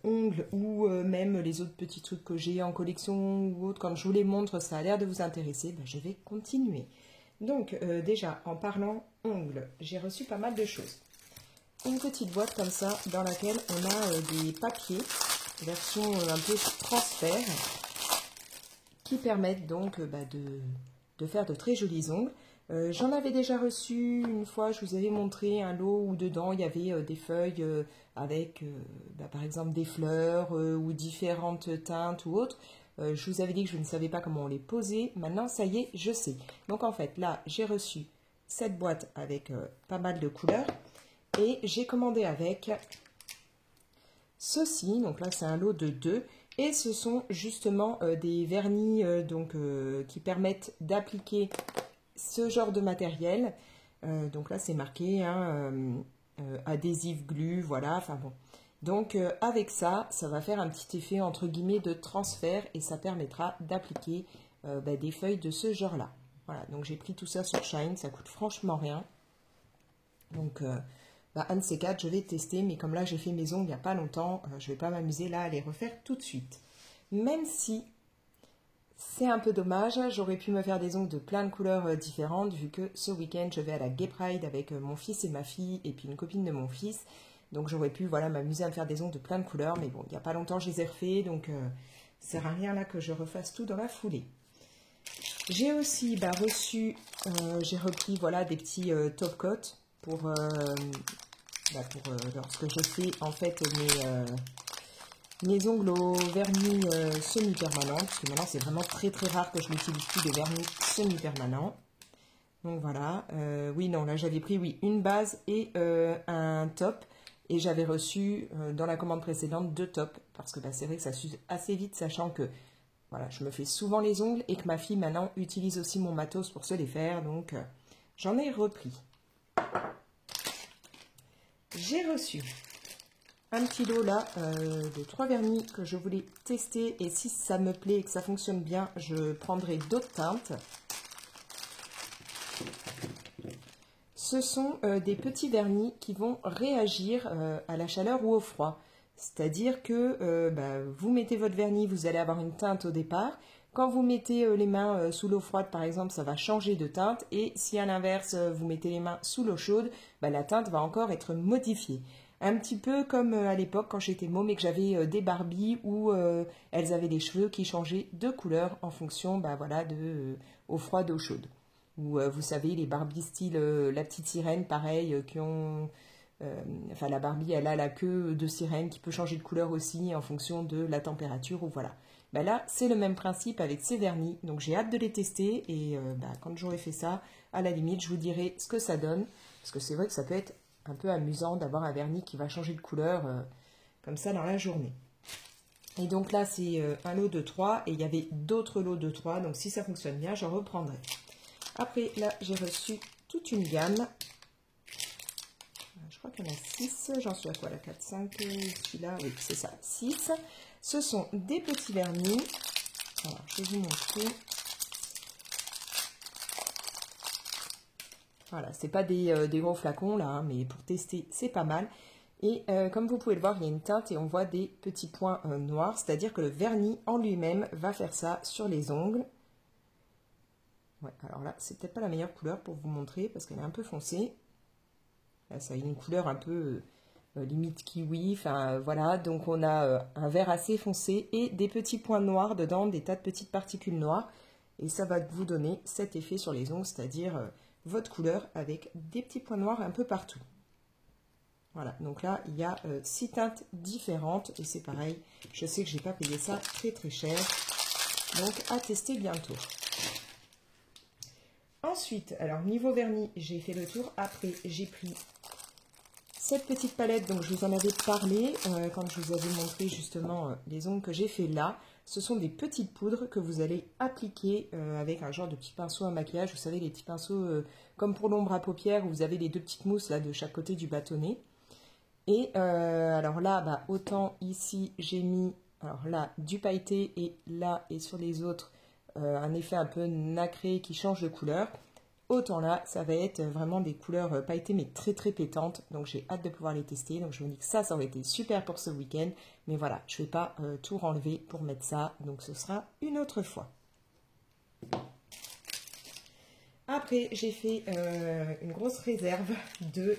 A: ongles ou même les autres petits trucs que j'ai en collection ou autres, quand je vous les montre, ça a l'air de vous intéresser, je vais continuer. Donc déjà, en parlant ongles, j'ai reçu pas mal de choses. Une petite boîte comme ça, dans laquelle on a des papiers, version un peu transfert, qui permettent donc de faire de très jolis ongles. J'en avais déjà reçu une fois, je vous avais montré un lot où dedans il y avait des feuilles avec par exemple des fleurs ou différentes teintes ou autres. Je vous avais dit que je ne savais pas comment on les posait. Maintenant, ça y est, je sais. Donc en fait, là, j'ai reçu cette boîte avec pas mal de couleurs et j'ai commandé avec ceci. Donc là, c'est un lot de 2. Et ce sont justement des vernis qui permettent d'appliquer ce genre de matériel. Donc là, c'est marqué adhésif glu, voilà. Enfin bon. Donc avec ça, ça va faire un petit effet entre guillemets de transfert et ça permettra d'appliquer des feuilles de ce genre-là. Voilà. Donc j'ai pris tout ça sur Shine, ça coûte franchement rien. Donc un de ces quatre, je vais tester, mais comme là j'ai fait mes ongles il n'y a pas longtemps, je ne vais pas m'amuser là à les refaire tout de suite. Même si c'est un peu dommage, j'aurais pu me faire des ongles de plein de couleurs différentes, vu que ce week-end je vais à la Gay Pride avec mon fils et ma fille, et puis une copine de mon fils. Donc j'aurais pu m'amuser à me faire des ongles de plein de couleurs, mais bon, il n'y a pas longtemps je les ai refaits, donc ça sert à rien là que je refasse tout dans la foulée. J'ai aussi reçu, j'ai repris des petits top coats pour lorsque je fais en fait mes ongles au vernis semi-permanent, parce que maintenant c'est vraiment très rare que je n'utilise plus de vernis semi-permanent. Donc voilà, oui non là j'avais pris une base et un top, et j'avais reçu dans la commande précédente 2 tops, parce que c'est vrai que ça s'use assez vite, sachant que voilà, je me fais souvent les ongles et que ma fille maintenant utilise aussi mon matos pour se les faire, donc j'en ai repris. J'ai reçu un petit lot là de 3 vernis que je voulais tester, et si ça me plaît et que ça fonctionne bien, je prendrai d'autres teintes. Ce sont des petits vernis qui vont réagir à la chaleur ou au froid. C'est-à-dire que vous mettez votre vernis, vous allez avoir une teinte au départ. Quand vous mettez les mains sous l'eau froide, par exemple, ça va changer de teinte. Et si à l'inverse, vous mettez les mains sous l'eau chaude, la teinte va encore être modifiée. Un petit peu comme à l'époque quand j'étais môme et que j'avais des Barbies où elles avaient les cheveux qui changeaient de couleur en fonction au froid, d'eau chaude. Ou vous savez, les Barbies style la petite sirène, pareil, qui ont... la Barbie, elle a la queue de sirène qui peut changer de couleur aussi en fonction de la température, ou voilà. Là, c'est le même principe avec ces vernis, donc j'ai hâte de les tester, et quand j'aurai fait ça, à la limite, je vous dirai ce que ça donne, parce que c'est vrai que ça peut être un peu amusant d'avoir un vernis qui va changer de couleur comme ça dans la journée. Et donc là, c'est un lot de 3, et il y avait d'autres lots de 3, donc si ça fonctionne bien, j'en reprendrai. Après, là, j'ai reçu toute une gamme. Je crois qu'il y en a 6, j'en suis à quoi, la 4, 5, celui-là, oui, c'est ça, 6. Ce sont des petits vernis. Alors, je vais vous montrer. Voilà, c'est pas des gros flacons là, hein, mais pour tester, c'est pas mal. Et comme vous pouvez le voir, il y a une teinte et on voit des petits points noirs, c'est-à-dire que le vernis en lui-même va faire ça sur les ongles. Ouais, alors là, c'est peut-être pas la meilleure couleur pour vous montrer parce qu'elle est un peu foncée. Là, ça a une couleur un peu limite kiwi, enfin voilà. Donc on a un vert assez foncé et des petits points noirs dedans, des tas de petites particules noires. Et ça va vous donner cet effet sur les ongles, c'est-à-dire votre couleur avec des petits points noirs un peu partout. Voilà, donc là, il y a 6 teintes différentes et c'est pareil, je sais que je n'ai pas payé ça très très cher, donc à tester bientôt. Ensuite, alors niveau vernis, j'ai fait le tour. Après, j'ai pris cette petite palette, donc je vous en avais parlé quand je vous avais montré justement les ongles que j'ai fait là. Ce sont des petites poudres que vous allez appliquer avec un genre de petit pinceau à maquillage. Vous savez, les petits pinceaux comme pour l'ombre à paupières où vous avez les deux petites mousses là de chaque côté du bâtonnet. Et alors là, bah, autant ici, j'ai mis alors là du pailleté et là et sur les autres, un effet un peu nacré qui change de couleur. Autant là, ça va être vraiment des couleurs pailletées mais très très pétantes. Donc j'ai hâte de pouvoir les tester. Donc je me dis que ça aurait été super pour ce week-end. Mais voilà, je ne vais pas tout renlever pour mettre ça. Donc ce sera une autre fois. Après, j'ai fait une grosse réserve de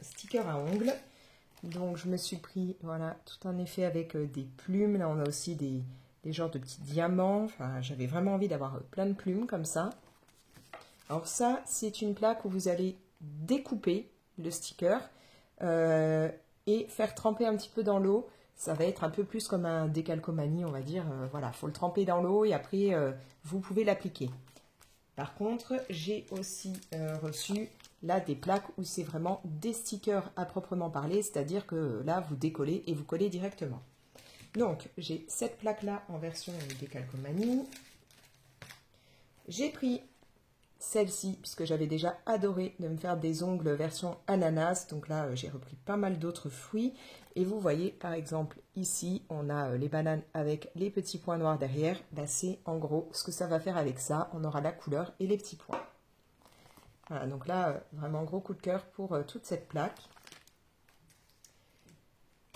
A: stickers à ongles. Donc je me suis pris, voilà, tout un effet avec des plumes. Là, on a aussi des genres de petits diamants. Enfin, j'avais vraiment envie d'avoir plein de plumes comme ça. Alors ça, c'est une plaque où vous allez découper le sticker et faire tremper un petit peu dans l'eau. Ça va être un peu plus comme un décalcomanie, on va dire. Voilà, il faut le tremper dans l'eau et après, vous pouvez l'appliquer. Par contre, j'ai aussi reçu là des plaques où c'est vraiment des stickers à proprement parler, c'est-à-dire que là, vous décollez et vous collez directement. Donc, j'ai cette plaque-là en version décalcomanie. J'ai pris celle-ci, puisque j'avais déjà adoré de me faire des ongles version ananas. Donc là, j'ai repris pas mal d'autres fruits. Et vous voyez, par exemple, ici, on a les bananes avec les petits points noirs derrière. Bah, c'est en gros ce que ça va faire avec ça. On aura la couleur et les petits points. Voilà, donc là, vraiment gros coup de cœur pour toute cette plaque.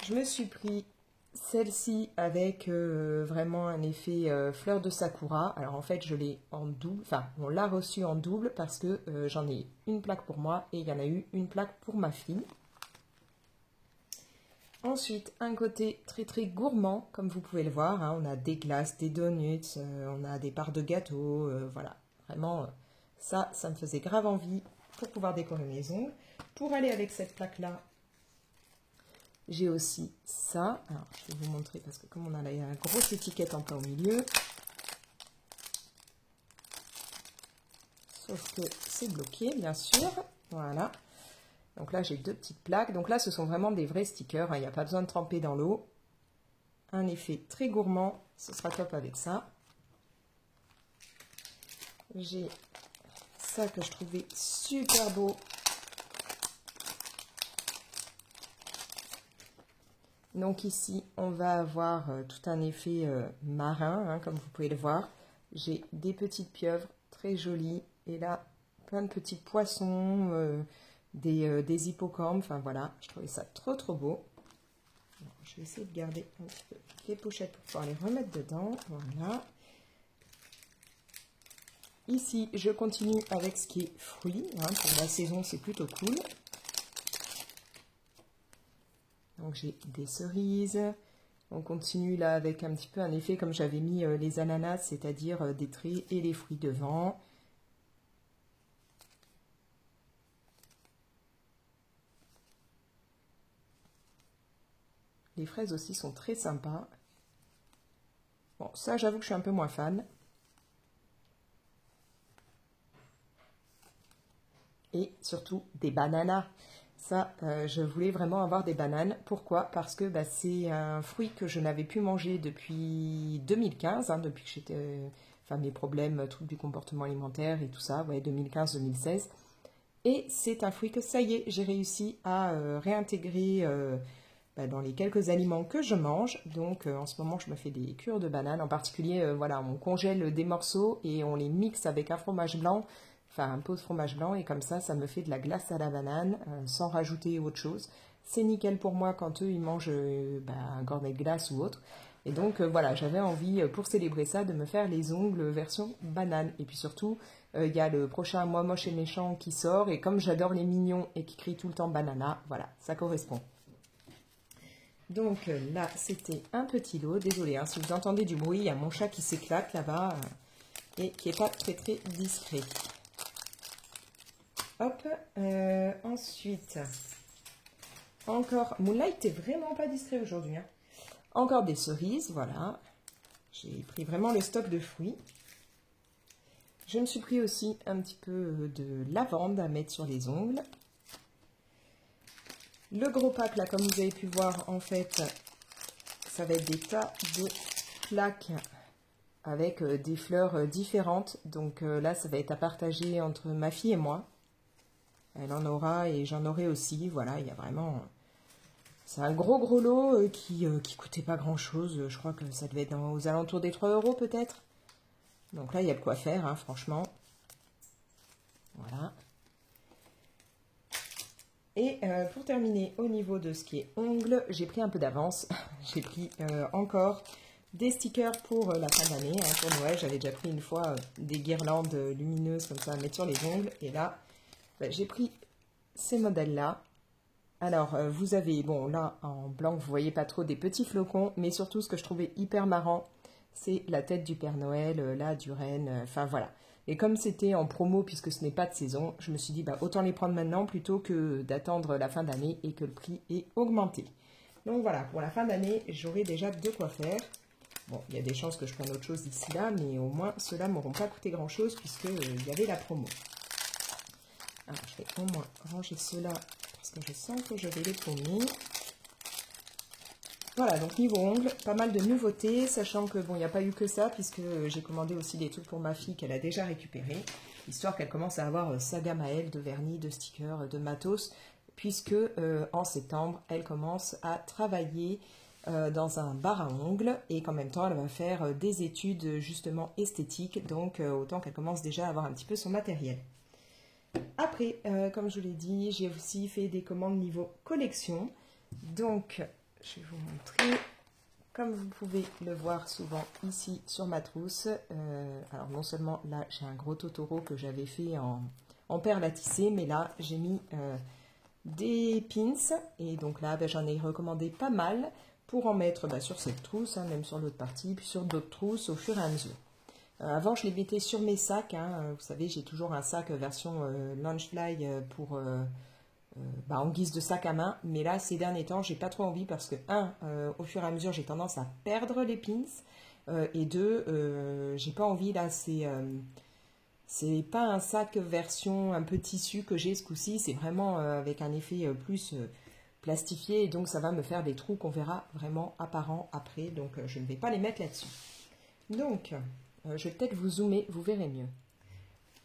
A: Je me suis pris celle-ci avec vraiment un effet fleur de sakura. Alors en fait, je l'ai en double, enfin, on l'a reçue en double parce que j'en ai une plaque pour moi et il y en a eu une plaque pour ma fille. Ensuite, un côté très très gourmand, comme vous pouvez le voir. Hein, on a des glaces, des donuts, on a des parts de gâteaux. Voilà, vraiment, ça me faisait grave envie pour pouvoir décorer mes ongles. Pour aller avec cette plaque-là, j'ai aussi ça. Alors, je vais vous montrer parce que comme on a la grosse étiquette en plein au milieu. Sauf que c'est bloqué, bien sûr. Voilà. Donc là, j'ai deux petites plaques. Donc là, ce sont vraiment des vrais stickers. Hein. Il n'y a pas besoin de tremper dans l'eau. Un effet très gourmand. Ce sera top avec ça. J'ai ça que je trouvais super beau. Donc ici, on va avoir tout un effet marin, hein, comme vous pouvez le voir. J'ai des petites pieuvres très jolies. Et là, plein de petits poissons, des hippocampes. Enfin voilà, je trouvais ça trop trop beau. Alors, je vais essayer de garder un petit peu les pochettes pour pouvoir les remettre dedans. Voilà. Ici, je continue avec ce qui est fruits. Hein, pour la saison, c'est plutôt cool. Donc j'ai des cerises. On continue là avec un petit peu un effet comme j'avais mis les ananas, c'est-à-dire des traits et les fruits devant. Les fraises aussi sont très sympas. Bon, ça j'avoue que je suis un peu moins fan. Et surtout des bananas. Ça, je voulais vraiment avoir des bananes. Pourquoi? Parce que bah, c'est un fruit que je n'avais plus mangé depuis 2015, hein, depuis que j'étais... enfin, mes problèmes, troubles du comportement alimentaire et tout ça, ouais, 2015-2016. Et c'est un fruit que ça y est, j'ai réussi à réintégrer dans les quelques aliments que je mange. Donc en ce moment, je me fais des cures de bananes. En particulier, voilà, on congèle des morceaux et on les mixe avec un fromage blanc, enfin un pot de fromage blanc. Et comme ça me fait de la glace à la banane sans rajouter autre chose. C'est nickel pour moi quand eux, ils mangent un cornet de glace ou autre. Et donc voilà, j'avais envie pour célébrer ça de me faire les ongles version banane. Et puis surtout, il y a le prochain Moi Moche et Méchant qui sort. Et comme j'adore les mignons et qui crient tout le temps banana, voilà, ça correspond. Donc là, c'était un petit lot. Désolée, hein, si vous entendez du bruit, il y a mon chat qui s'éclate là-bas et qui n'est pas très très discret. Hop, ensuite, encore, Moonlight n'est vraiment pas discret aujourd'hui. Hein. Encore des cerises, voilà. J'ai pris vraiment le stock de fruits. Je me suis pris aussi un petit peu de lavande à mettre sur les ongles. Le gros pack, là, comme vous avez pu voir, en fait, ça va être des tas de plaques avec des fleurs différentes. Donc là, ça va être à partager entre ma fille et moi. Elle en aura et j'en aurai aussi. Voilà, il y a vraiment... C'est un gros lot qui coûtait pas grand-chose. Je crois que ça devait être aux alentours des 3 € peut-être. Donc là, il y a de quoi faire, hein, franchement. Voilà. Et pour terminer, au niveau de ce qui est ongles, j'ai pris un peu d'avance. J'ai pris encore des stickers pour la fin d'année, hein, pour Noël. J'avais déjà pris une fois des guirlandes lumineuses comme ça à mettre sur les ongles. Et là, j'ai pris ces modèles-là. Alors, vous avez, bon, là, en blanc, vous voyez pas trop des petits flocons, mais surtout, ce que je trouvais hyper marrant, c'est la tête du Père Noël, là, du renne, enfin, voilà. Et comme c'était en promo, puisque ce n'est pas de saison, je me suis dit, autant les prendre maintenant plutôt que d'attendre la fin d'année et que le prix ait augmenté. Donc voilà, pour la fin d'année, j'aurai déjà de quoi faire. Bon, il y a des chances que je prenne autre chose d'ici là, mais au moins, ceux-là ne m'auront pas coûté grand-chose, puisqu'il y avait la promo. Alors, je vais au moins ranger ceux-là parce que je sens que je vais les paumer. Voilà, donc niveau ongles, pas mal de nouveautés, sachant que bon, il n'y a pas eu que ça, puisque j'ai commandé aussi des trucs pour ma fille qu'elle a déjà récupéré, histoire qu'elle commence à avoir sa gamme à elle de vernis, de stickers, de matos, puisque en septembre, elle commence à travailler dans un bar à ongles, et qu'en même temps, elle va faire des études justement esthétiques, donc autant qu'elle commence déjà à avoir un petit peu son matériel. Après, comme je vous l'ai dit, j'ai aussi fait des commandes niveau collection. Donc, je vais vous montrer. Comme vous pouvez le voir souvent ici sur ma trousse. Alors, non seulement là, j'ai un gros Totoro que j'avais fait en perles à tisser, mais là, j'ai mis des pins. Et donc là, j'en ai recommandé pas mal pour en mettre sur cette trousse, hein, même sur l'autre partie, puis sur d'autres trousses au fur et à mesure. Avant, je les mettais sur mes sacs. Hein. Vous savez, j'ai toujours un sac version Loungefly pour, en guise de sac à main. Mais là, ces derniers temps, j'ai pas trop envie parce que, au fur et à mesure, j'ai tendance à perdre les pins. Et deux, j'ai pas envie, là, c'est pas un sac version un peu tissu que j'ai ce coup-ci. C'est vraiment avec un effet plus plastifié. Et donc, ça va me faire des trous qu'on verra vraiment apparents après. Donc, je ne vais pas les mettre là-dessus. Donc... je vais peut-être vous zoomer, vous verrez mieux.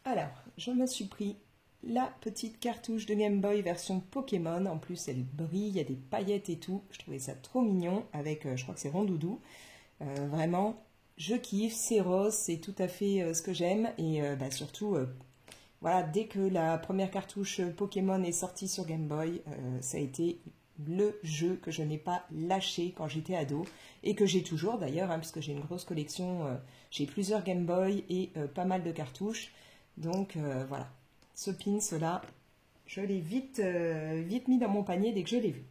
A: Alors, je me suis pris la petite cartouche de Game Boy version Pokémon. En plus, elle brille, il y a des paillettes et tout. Je trouvais ça trop mignon avec, je crois que c'est Rondoudou. Vraiment, je kiffe, c'est rose, c'est tout à fait ce que j'aime. Et surtout, voilà, dès que la première cartouche Pokémon est sortie sur Game Boy, ça a été le jeu que je n'ai pas lâché quand j'étais ado et que j'ai toujours d'ailleurs, hein, puisque j'ai une grosse collection, j'ai plusieurs Game Boy et pas mal de cartouches. Donc voilà, ce pin, là, je l'ai vite mis dans mon panier dès que je l'ai vu.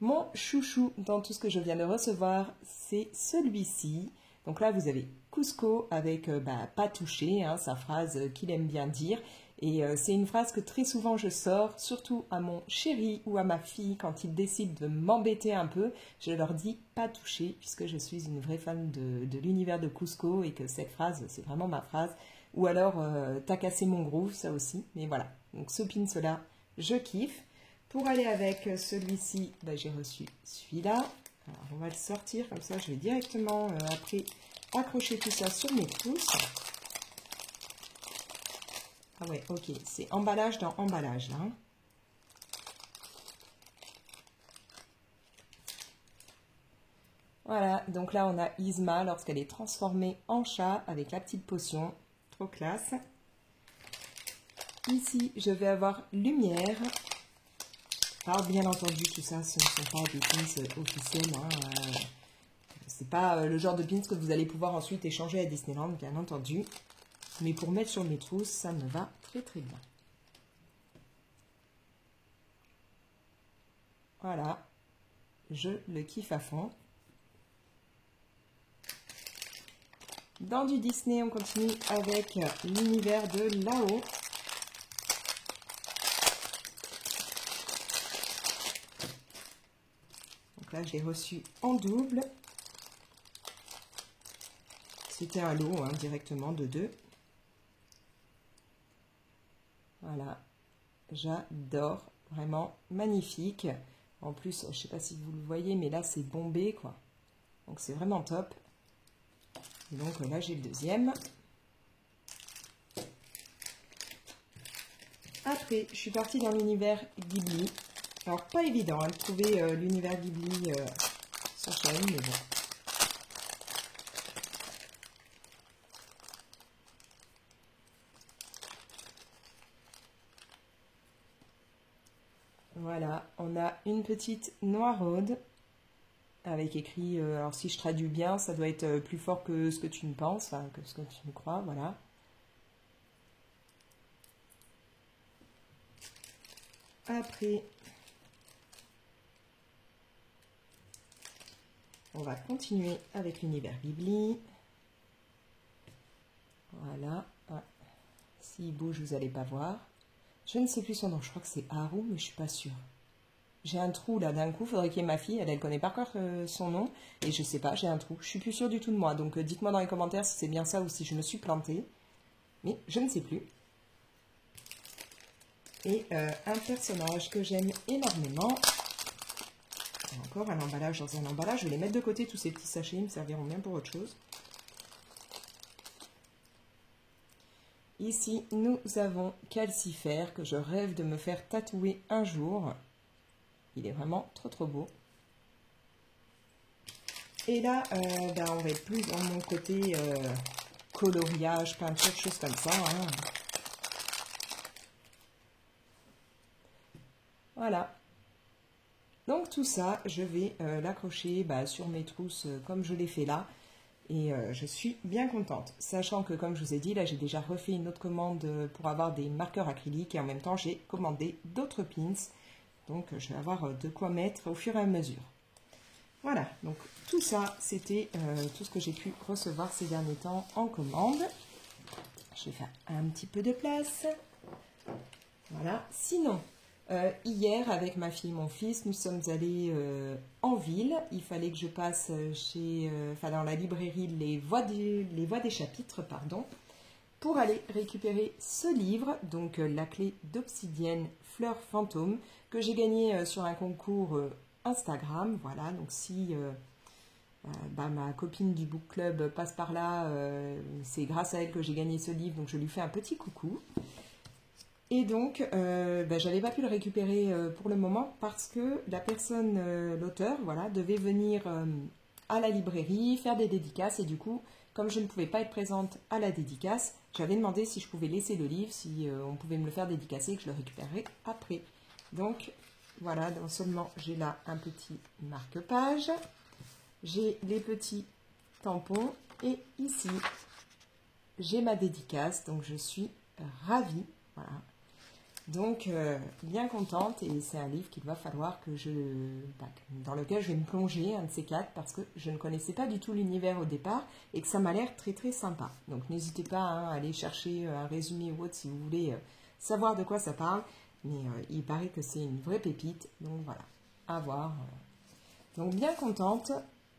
A: Mon chouchou dans tout ce que je viens de recevoir, c'est celui-ci. Donc là, vous avez Cusco avec pas touché, hein, sa phrase qu'il aime bien dire. Et c'est une phrase que très souvent je sors, surtout à mon chéri ou à ma fille, quand ils décident de m'embêter un peu, je leur dis pas toucher, puisque je suis une vraie fan de l'univers de Cusco et que cette phrase, c'est vraiment ma phrase. Ou alors, t'as cassé mon groove, ça aussi. Mais voilà, donc ce pin-là, je kiffe. Pour aller avec celui-ci, j'ai reçu celui-là. Alors, on va le sortir, comme ça je vais directement après accrocher tout ça sur mes trousses. Ah ouais, ok, c'est emballage dans emballage, là. Hein. Voilà, donc là on a Yzma lorsqu'elle est transformée en chat avec la petite potion. Trop classe. Ici, je vais avoir Lumière. Alors, bien entendu, tout ça, ce ne sont pas des pins officiels. Hein, c'est pas le genre de pins que vous allez pouvoir ensuite échanger à Disneyland, bien entendu. Mais pour mettre sur mes trousses, ça me va très très bien. Voilà, je le kiffe à fond. Dans du Disney, on continue avec l'univers de là-haut. Donc là, j'ai reçu en double. C'était un lot hein, directement de 2. Voilà, j'adore, vraiment magnifique. En plus, je ne sais pas si vous le voyez, mais là, c'est bombé, quoi. Donc, c'est vraiment top. Et donc, là, j'ai le deuxième. Après, je suis partie dans l'univers Ghibli. Alors, pas évident hein, de trouver l'univers Ghibli sur chaîne, mais bon. Voilà, on a une petite noiraude avec écrit, alors si je traduis bien, ça doit être plus fort que ce que tu ne penses, enfin que ce que tu ne crois, voilà. Après, on va continuer avec l'univers Ghibli. Voilà, ah, s'il bouge, vous n'allez pas voir. Je ne sais plus son nom, je crois que c'est Haru, mais je suis pas sûre. J'ai un trou là d'un coup, faudrait qu'il y ait ma fille, elle connaît par cœur son nom, et je sais pas, j'ai un trou. Je suis plus sûre du tout de moi, donc dites-moi dans les commentaires si c'est bien ça ou si je me suis plantée. Mais je ne sais plus. Et un personnage que j'aime énormément. Encore un emballage dans un emballage. Je vais les mettre de côté, tous ces petits sachets, ils me serviront bien pour autre chose. Ici, nous avons Calcifer, que je rêve de me faire tatouer un jour. Il est vraiment trop trop beau. Et là, on va être plus dans mon côté coloriage, peinture, choses comme ça. Hein. Voilà. Donc tout ça, je vais l'accrocher sur mes trousses comme je l'ai fait là. Et je suis bien contente. Sachant que, comme je vous ai dit, là j'ai déjà refait une autre commande pour avoir des marqueurs acryliques. Et en même temps, j'ai commandé d'autres pins. Donc je vais avoir de quoi mettre au fur et à mesure. Voilà, donc tout ça, c'était tout ce que j'ai pu recevoir ces derniers temps en commande. Je vais faire un petit peu de place. Voilà, sinon... hier, avec ma fille et mon fils, nous sommes allés en ville. Il fallait que je passe dans la librairie les voies des chapitres, pardon, pour aller récupérer ce livre, donc La clé d'obsidienne fleur fantôme, que j'ai gagné sur un concours Instagram. Voilà, donc si ma copine du book club passe par là, c'est grâce à elle que j'ai gagné ce livre, donc je lui fais un petit coucou. Et donc, j'avais pas pu le récupérer pour le moment parce que la personne, l'auteur, voilà, devait venir à la librairie, faire des dédicaces. Et du coup, comme je ne pouvais pas être présente à la dédicace, j'avais demandé si je pouvais laisser le livre, si on pouvait me le faire dédicacer et que je le récupérerais après. Donc, voilà, non seulement j'ai là un petit marque-page, j'ai les petits tampons et ici, j'ai ma dédicace. Donc, je suis ravie. Voilà. Donc, bien contente, et c'est un livre qu'il va falloir que dans lequel je vais me plonger, un de ces quatre, parce que je ne connaissais pas du tout l'univers au départ, et que ça m'a l'air très très sympa. Donc, n'hésitez pas à aller chercher un résumé ou autre si vous voulez savoir de quoi ça parle, mais il paraît que c'est une vraie pépite, donc voilà, à voir. Donc, bien contente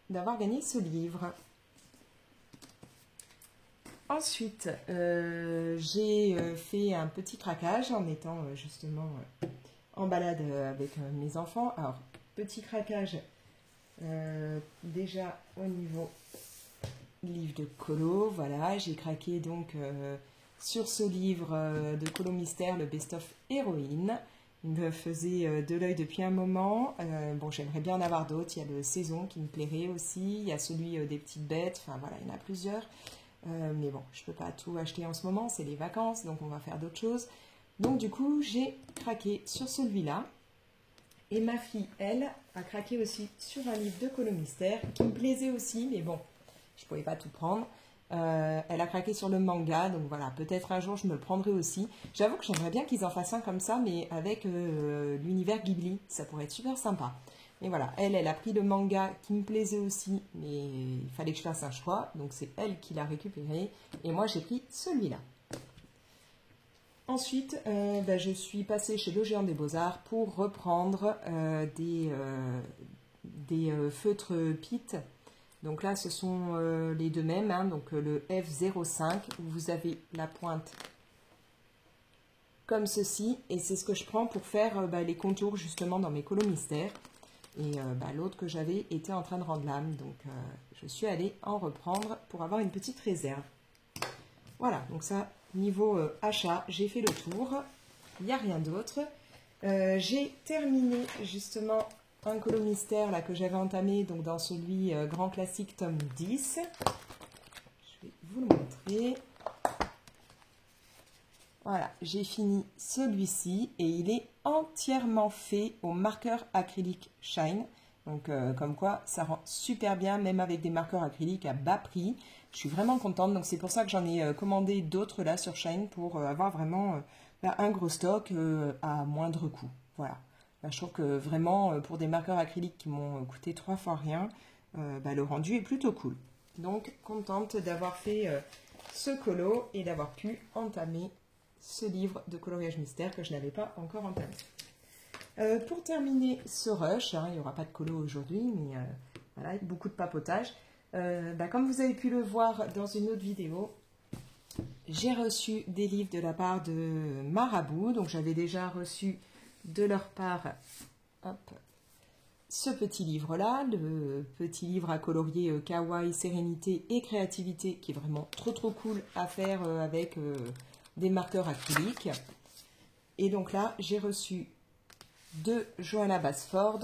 A: d'avoir gagné ce livre. Ensuite, j'ai fait un petit craquage en étant justement en balade avec mes enfants. Alors, petit craquage déjà au niveau livre de colo. Voilà, j'ai craqué donc sur ce livre de Colo Mystère, le Best of Héroïne. Il me faisait de l'œil depuis un moment. Bon, j'aimerais bien en avoir d'autres. Il y a le Saison qui me plairait aussi. Il y a celui des petites bêtes. Enfin voilà, il y en a plusieurs. Mais bon, je ne peux pas tout acheter en ce moment. C'est les vacances, donc on va faire d'autres choses. Donc du coup, j'ai craqué sur celui-là. Et ma fille, elle, a craqué aussi sur un livre de Colo Mystère qui me plaisait aussi. Mais bon, je ne pouvais pas tout prendre. Elle a craqué sur le manga, donc voilà, peut-être un jour je me le prendrai aussi. J'avoue que j'aimerais bien qu'ils en fassent un comme ça, mais avec l'univers Ghibli, ça pourrait être super sympa. Mais voilà, elle a pris le manga qui me plaisait aussi, mais il fallait que je fasse un choix, donc c'est elle qui l'a récupéré, et moi j'ai pris celui-là. Ensuite, je suis passée chez Le Géant des Beaux-Arts pour reprendre des feutres Pitt. Donc là, ce sont les deux mêmes, hein, donc le F05, où vous avez la pointe comme ceci, et c'est ce que je prends pour faire les contours justement dans mes colos mystères. Et l'autre que j'avais était en train de rendre l'âme, donc je suis allée en reprendre pour avoir une petite réserve. Voilà, donc ça, niveau achat, j'ai fait le tour, il n'y a rien d'autre. J'ai terminé justement un colo mystère là, que j'avais entamé donc dans celui Grand Classique tome 10. Je vais vous le montrer. Voilà, j'ai fini celui-ci et il est entièrement fait au marqueur acrylique Shine. Donc comme quoi ça rend super bien même avec des marqueurs acryliques à bas prix. Je suis vraiment contente, donc c'est pour ça que j'en ai commandé d'autres là sur Shine pour avoir vraiment un gros stock à moindre coût. Voilà. Là, je trouve que vraiment, pour des marqueurs acryliques qui m'ont coûté 3 fois rien, le rendu est plutôt cool. Donc, contente d'avoir fait ce colo et d'avoir pu entamer ce livre de coloriage mystère que je n'avais pas encore entamé. Pour terminer ce rush, hein, il n'y aura pas de colo aujourd'hui, mais voilà, beaucoup de papotage. Comme vous avez pu le voir dans une autre vidéo, j'ai reçu des livres de la part de Marabout. Donc, j'avais déjà reçu de leur part ce petit livre-là, le petit livre à colorier kawaii, sérénité et créativité, qui est vraiment trop cool à faire avec des marqueurs acryliques. Et donc là, j'ai reçu de Johanna Basford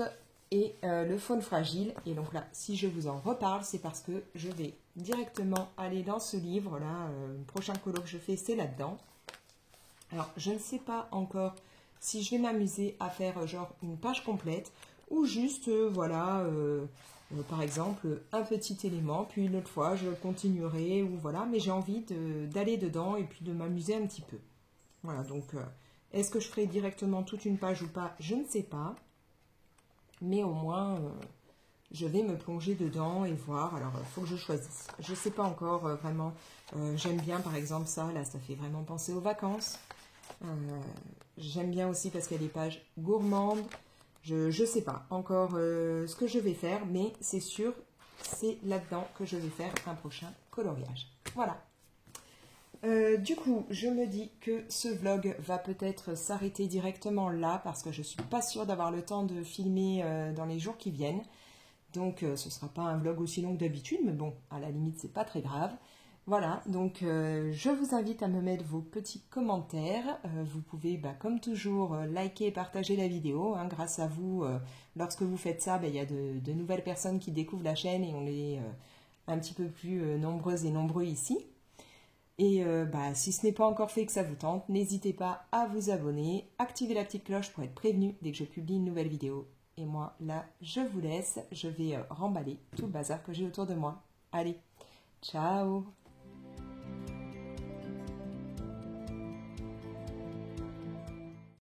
A: et le Faune Fragile. Et donc là, si je vous en reparle, c'est parce que je vais directement aller dans ce livre-là. Le prochain colo que je fais, c'est là-dedans. Alors, je ne sais pas encore si je vais m'amuser à faire genre une page complète ou juste, par exemple, un petit élément, puis une autre fois, je continuerai, ou voilà, mais j'ai envie d'aller dedans et puis de m'amuser un petit peu. Voilà, donc, est-ce que je ferai directement toute une page ou pas? Je ne sais pas, mais au moins, je vais me plonger dedans et voir. Alors, il faut que je choisisse. Je ne sais pas encore vraiment. J'aime bien, par exemple, ça, là, ça fait vraiment penser aux vacances. J'aime bien aussi parce qu'il y a des pages gourmandes. Je sais pas encore ce que je vais faire, mais c'est sûr, c'est là-dedans que je vais faire un prochain coloriage. Voilà. Du coup, je me dis que ce vlog va peut-être s'arrêter directement là parce que je suis pas sûre d'avoir le temps de filmer dans les jours qui viennent. Donc, ce sera pas un vlog aussi long que d'habitude, mais bon, à la limite, c'est pas très grave. Voilà, donc je vous invite à me mettre vos petits commentaires. Vous pouvez, comme toujours, liker et partager la vidéo. Hein. Grâce à vous, lorsque vous faites ça, il y a de nouvelles personnes qui découvrent la chaîne et on est un petit peu plus nombreuses et nombreux ici. Et si ce n'est pas encore fait et que ça vous tente, n'hésitez pas à vous abonner, activer la petite cloche pour être prévenu dès que je publie une nouvelle vidéo. Et moi, là, je vous laisse. Je vais remballer tout le bazar que j'ai autour de moi. Allez, ciao!